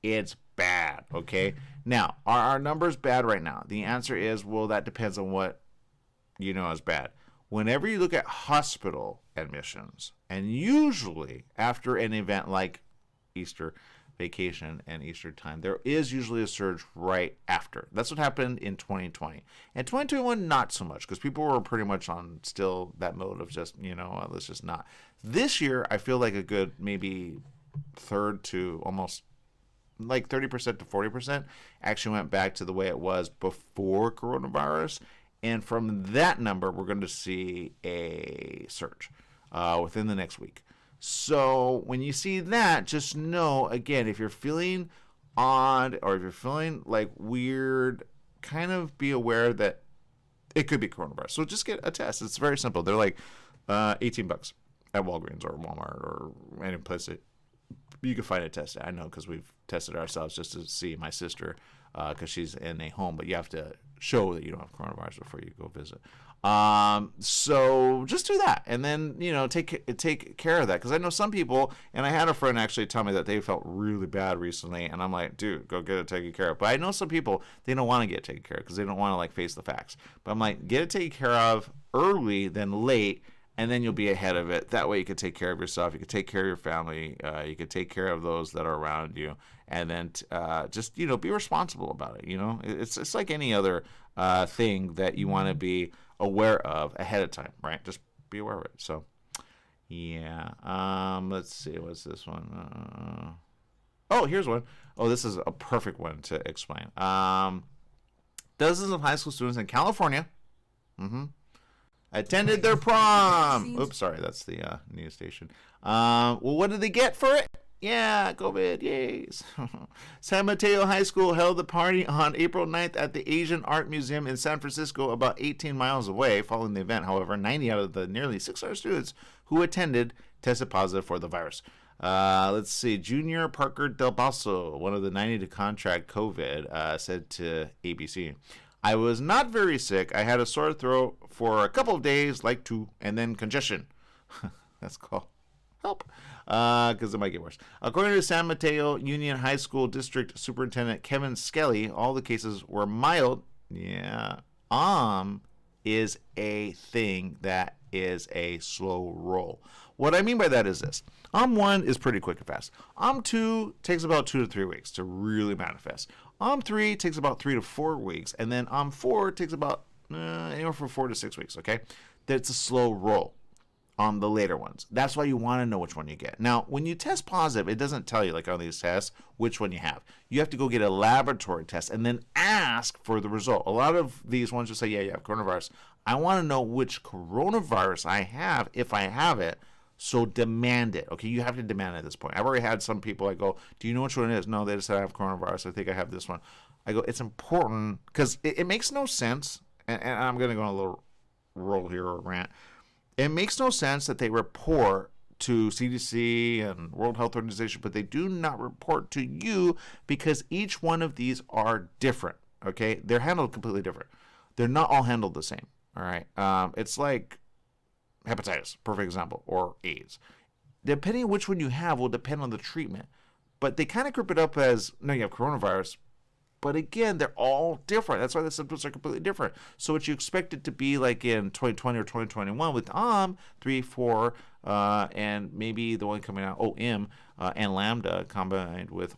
it's bad, okay? Now, are our numbers bad right now? The answer is, well, that depends on what you know is bad. Whenever you look at hospital admissions, and usually after an event like Easter vacation and Easter time, there is usually a surge right after. That's what happened in 2020. And 2021, not so much, because people were pretty much on still that mode of just, let's just not. This year, I feel like a good maybe third to almost like 30% to 40% actually went back to the way it was before coronavirus. And from that number, we're going to see a surge within the next week. So when you see that, just know, again, if you're feeling odd or if you're feeling like weird, kind of be aware that it could be coronavirus. So just get a test. It's very simple. They're like $18 at Walgreens or Walmart or any place that you can find a test. I know because we've tested ourselves just to see my sister because she's in a home, but you have to show that you don't have coronavirus before you go visit. So just do that, and then take care of that, because I know some people, and I had a friend actually tell me that they felt really bad recently, and I'm like, dude, go get it taken care of. But I know some people, they don't want to get it taken care of because they don't want to like face the facts. But I'm like, get it taken care of early than late, and then you'll be ahead of it. That way you can take care of yourself, you can take care of your family, you can take care of those that are around you, and then just be responsible about it. It's like any other thing that you want to be aware of ahead of time, right? Just be aware of it. So yeah, let's see, what's this one? Oh, here's one. Oh, this is a perfect one to explain. Dozens of high school students in California attended their prom. Oops, sorry, that's the news station. Well, what did they get for it? Yeah, COVID, yay. San Mateo High School held the party on April 9th at the Asian Art Museum in San Francisco, about 18 miles away. Following the event, however, 90 out of the nearly 600 students who attended tested positive for the virus. Let's see. Junior Parker Del Paso, one of the 90 to contract COVID, said to ABC, "I was not very sick. I had a sore throat for a couple of days, like 2, and then congestion." That's called help, because it might get worse. According to San Mateo Union High School District Superintendent Kevin Skelly, all the cases were mild. Yeah, is a thing that is a slow roll. What I mean by that is this. 1 is pretty quick and fast. 2 takes about 2 to 3 weeks to really manifest. 3 takes about 3 to 4 weeks, and then 4 takes about anywhere from 4 to 6 weeks. Okay, that's a slow roll on the later ones. That's why you want to know which one you get. Now, when you test positive, it doesn't tell you, like on these tests, which one you have. You have to go get a laboratory test and then ask for the result. A lot of these ones will say, yeah, you have coronavirus. I want to know which coronavirus I have, if I have it, so demand it. Okay, you have to demand it at this point. I've already had some people, I go, do you know which one it is? No, they just said I have coronavirus. I think I have this one. I go, it's important, because it makes no sense, and I'm going to go on a little roll here or rant. It makes no sense that they report to CDC and World Health Organization, but they do not report to you, because each one of these are different, okay? They're handled completely different. They're not all handled the same, all right? It's like hepatitis, perfect example, or AIDS. Depending on which one you have will depend on the treatment, but they kind of group it up as, no, you have coronavirus. But again, they're all different. That's why the symptoms are completely different. So what you expect it to be like in 2020 or 2021 with 3, 4, and maybe the one coming out, and Lambda combined with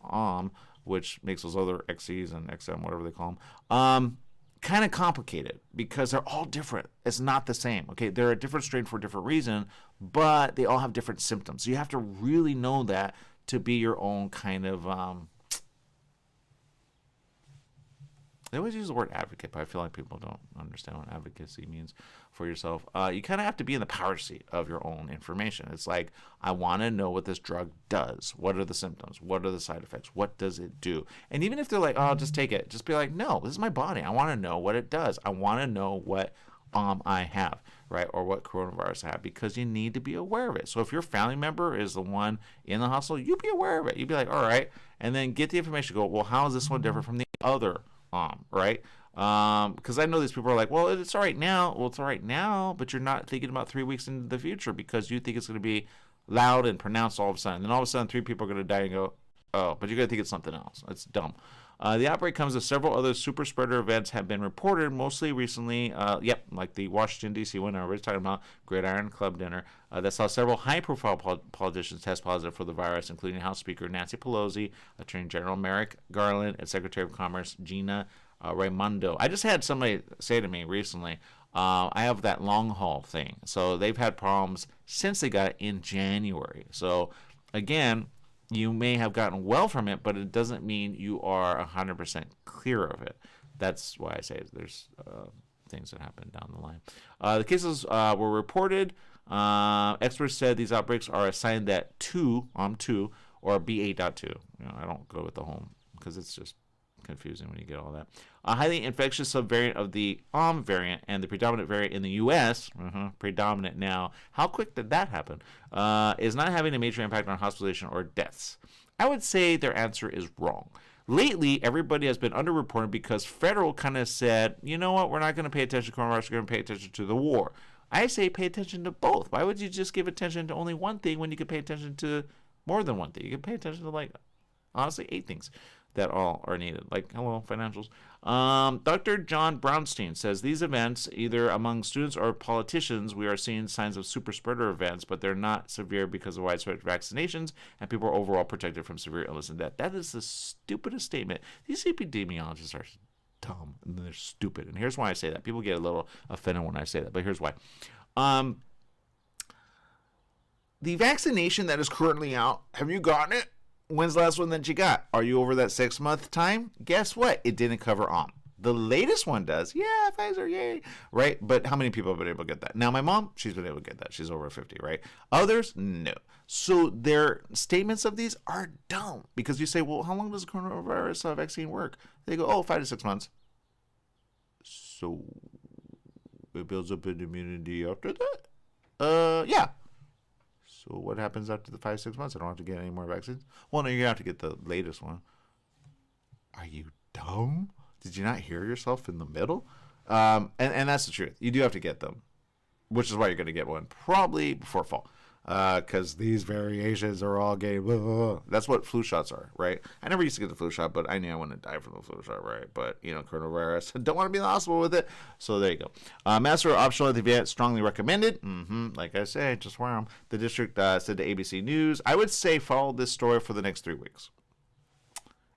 which makes those other XCs and XM, whatever they call them, kind of complicated because they're all different. It's not the same. Okay, they're a different strain for a different reason, but they all have different symptoms. So you have to really know that to be your own kind of they always use the word advocate, but I feel like people don't understand what advocacy means for yourself. You kind of have to be in the power seat of your own information. It's like, I want to know what this drug does. What are the symptoms? What are the side effects? What does it do? And even if they're like, oh, just take it, just be like, no, this is my body. I want to know what it does. I want to know what I have, right? Or what coronavirus I have, because you need to be aware of it. So if your family member is the one in the hospital, you be aware of it. You'd be like, all right, and then get the information. Go, well, how is this one different from the other right? Because I know these people are like, well, it's all right now. Well, it's all right now, but you're not thinking about 3 weeks into the future because you think it's going to be loud and pronounced all of a sudden. Then all of a sudden, 3 people are going to die and go, oh, but you're going to think it's something else. It's dumb. The outbreak comes as several other super spreader events have been reported, mostly recently, like the Washington, D.C. one I was talking about, Gridiron Club dinner, that saw several high-profile politicians test positive for the virus, including House Speaker Nancy Pelosi, Attorney General Merrick Garland, and Secretary of Commerce Gina Raimondo. I just had somebody say to me recently, I have that long haul thing. So they've had problems since they got it in January. So, again, you may have gotten well from it, but it doesn't mean you are 100% clear of it. That's why I say there's things that happen down the line. The cases were reported. Experts said these outbreaks are a sign that 2 or BA.2. I don't go with the home because it's just confusing when you get all that. A highly infectious subvariant of the variant and the predominant variant in the U.S., predominant now, how quick did that happen, is not having a major impact on hospitalization or deaths. I would say their answer is wrong. Lately, everybody has been underreported because federal kind of said, you know what, we're not going to pay attention to coronavirus, we're going to pay attention to the war. I say pay attention to both. Why would you just give attention to only one thing when you could pay attention to more than one thing? You could pay attention to, honestly, 8 things that all are needed. Hello, financials. Dr. John Brownstein says these events, either among students or politicians, we are seeing signs of super spreader events, but they're not severe because of widespread vaccinations and people are overall protected from severe illness and death. That is the stupidest statement. These epidemiologists are dumb and they're stupid. And here's why I say that. People get a little offended when I say that, but here's why. The vaccination that is currently out, have you gotten it? When's the last one that you got? Are you over that 6-month time? Guess what? It didn't cover OM. The latest one does. Yeah, Pfizer, yay. Right? But how many people have been able to get that? Now, my mom, she's been able to get that. She's over 50, right? Others, no. So their statements of these are dumb because you say, well, how long does the coronavirus vaccine work? They go, 5 to 6 months. So it builds up an immunity after that? Yeah. So what happens after the 5-6 months? I don't have to get any more vaccines? Well, no, you're going to have to get the latest one. Are you dumb? Did you not hear yourself in the middle? And that's the truth. You do have to get them, which is why you're going to get one probably before fall. Because these variations are all getting... That's what flu shots are, right? I never used to get the flu shot, but I knew I wouldn't die from the flu shot, right? But, coronavirus, don't want to be in the hospital with it. So there you go. Mask are optional at the event, strongly recommended. Like I say, just wear them. The district said to ABC News, I would say follow this story for the next 3 weeks.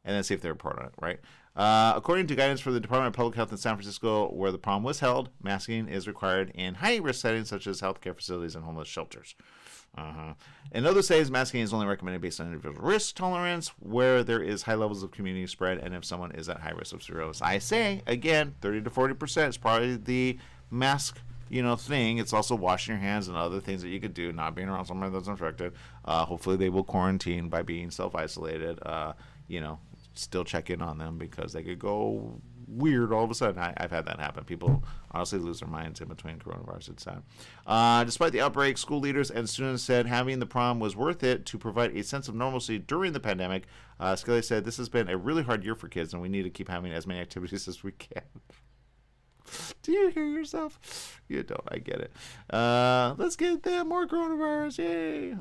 And then see if they report on it, right? According to guidance for the Department of Public Health in San Francisco, where the prom was held, masking is required in high-risk settings such as healthcare facilities and homeless shelters. In other states, masking is only recommended based on individual risk tolerance, where there is high levels of community spread, and if someone is at high risk of severe illness. I say, again, 30 to 40% is probably the mask thing. It's also washing your hands and other things that you could do, not being around someone that's infected. Hopefully they will quarantine by being self-isolated. Still check in on them because they could go weird all of a sudden. I've had that happen. People honestly lose their minds in between coronavirus. It's sad. Despite the outbreak, school leaders and students said having the prom was worth it to provide a sense of normalcy during the pandemic. Scully said, this has been a really hard year for kids and we need to keep having as many activities as we can. Do you hear yourself? You don't. I get it. Let's get them more coronavirus. Yay.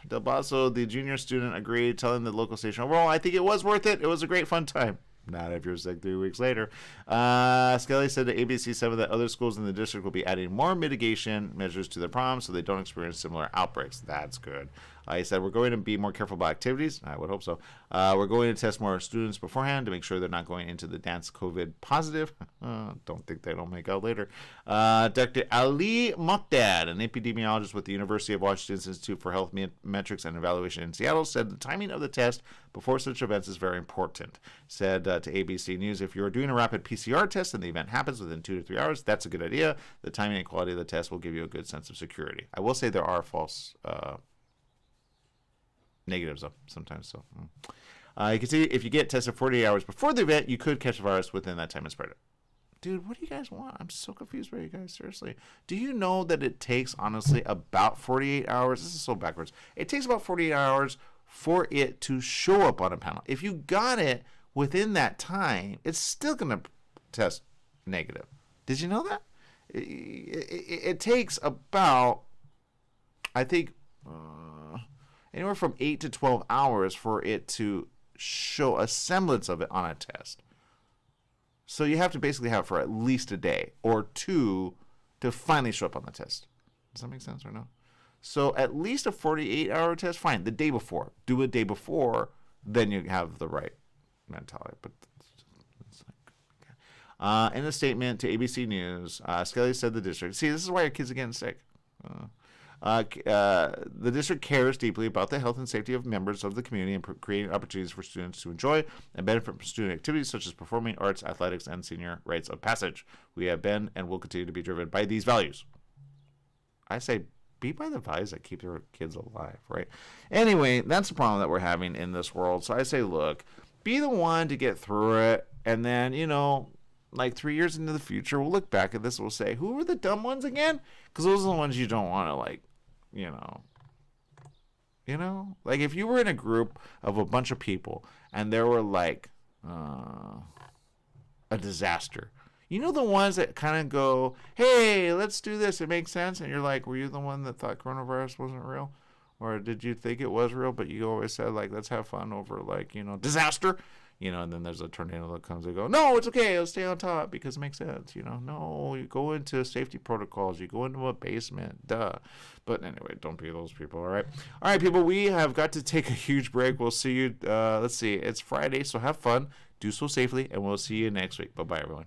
Del Basso, the junior student, agreed, telling the local station, overall, I think it was worth it. It was a great fun time. Not if you're sick 3 weeks later. Skelly said to ABC 7 that other schools in the district will be adding more mitigation measures to their prom so they don't experience similar outbreaks. That's good. He said, we're going to be more careful about activities. I would hope so. We're going to test more students beforehand to make sure they're not going into the dance COVID positive. Don't think they don't make out later. Dr. Ali Muqdad, an epidemiologist with the University of Washington's Institute for Health Metrics and Evaluation in Seattle, said the timing of the test before such events is very important. Said to ABC News, if you're doing a rapid PCR test and the event happens within 2 to 3 hours, that's a good idea. The timing and quality of the test will give you a good sense of security. I will say there are false negatives though sometimes. So you can see if you get tested 48 hours before the event, you could catch the virus within that time and spread it. Dude, what do you guys want? I'm so confused by you guys. Seriously, do you know that it takes honestly about 48 hours? This is so backwards. It takes about 48 hours for it to show up on a panel. If you got it within that time, it's still gonna test negative. Did you know that? It takes about, I think, anywhere from 8 to 12 hours for it to show a semblance of it on a test. So you have to basically have it for at least a day or two to finally show up on the test. Does that make sense or no? So at least a 48-hour test, fine. The day before. Do it day before, then you have the right mentality. But it's like, okay. In a statement to ABC News, Skelly said the district, see, this is why your kids are getting sick. The district cares deeply about the health and safety of members of the community and creating opportunities for students to enjoy and benefit from student activities such as performing arts, athletics, and senior rites of passage. We have been and will continue to be driven by these values. I say be by the values that keep your kids alive, right? Anyway, that's the problem that we're having in this world. So I say, look, be the one to get through it, and then, you know, like 3 years into the future, we'll look back at this and we'll say, who were the dumb ones again? Because those are the ones you don't want to, like, you know, like if you were in a group of a bunch of people and there were like a disaster, you know, the ones that kind of go, hey, let's do this, it makes sense, and you're like, were you the one that thought coronavirus wasn't real, or did you think it was real but you always said, like, let's have fun over, like, you know, disaster, you know, and then there's a tornado that comes and go, no, it's okay, I'll stay on top because it makes sense, you know. No, you go into safety protocols, you go into a basement, duh. But anyway, don't be those people. All right, people, we have got to take a huge break. We'll see you, let's see, it's Friday, so have fun, do so safely, and we'll see you next week. Bye-bye, everyone.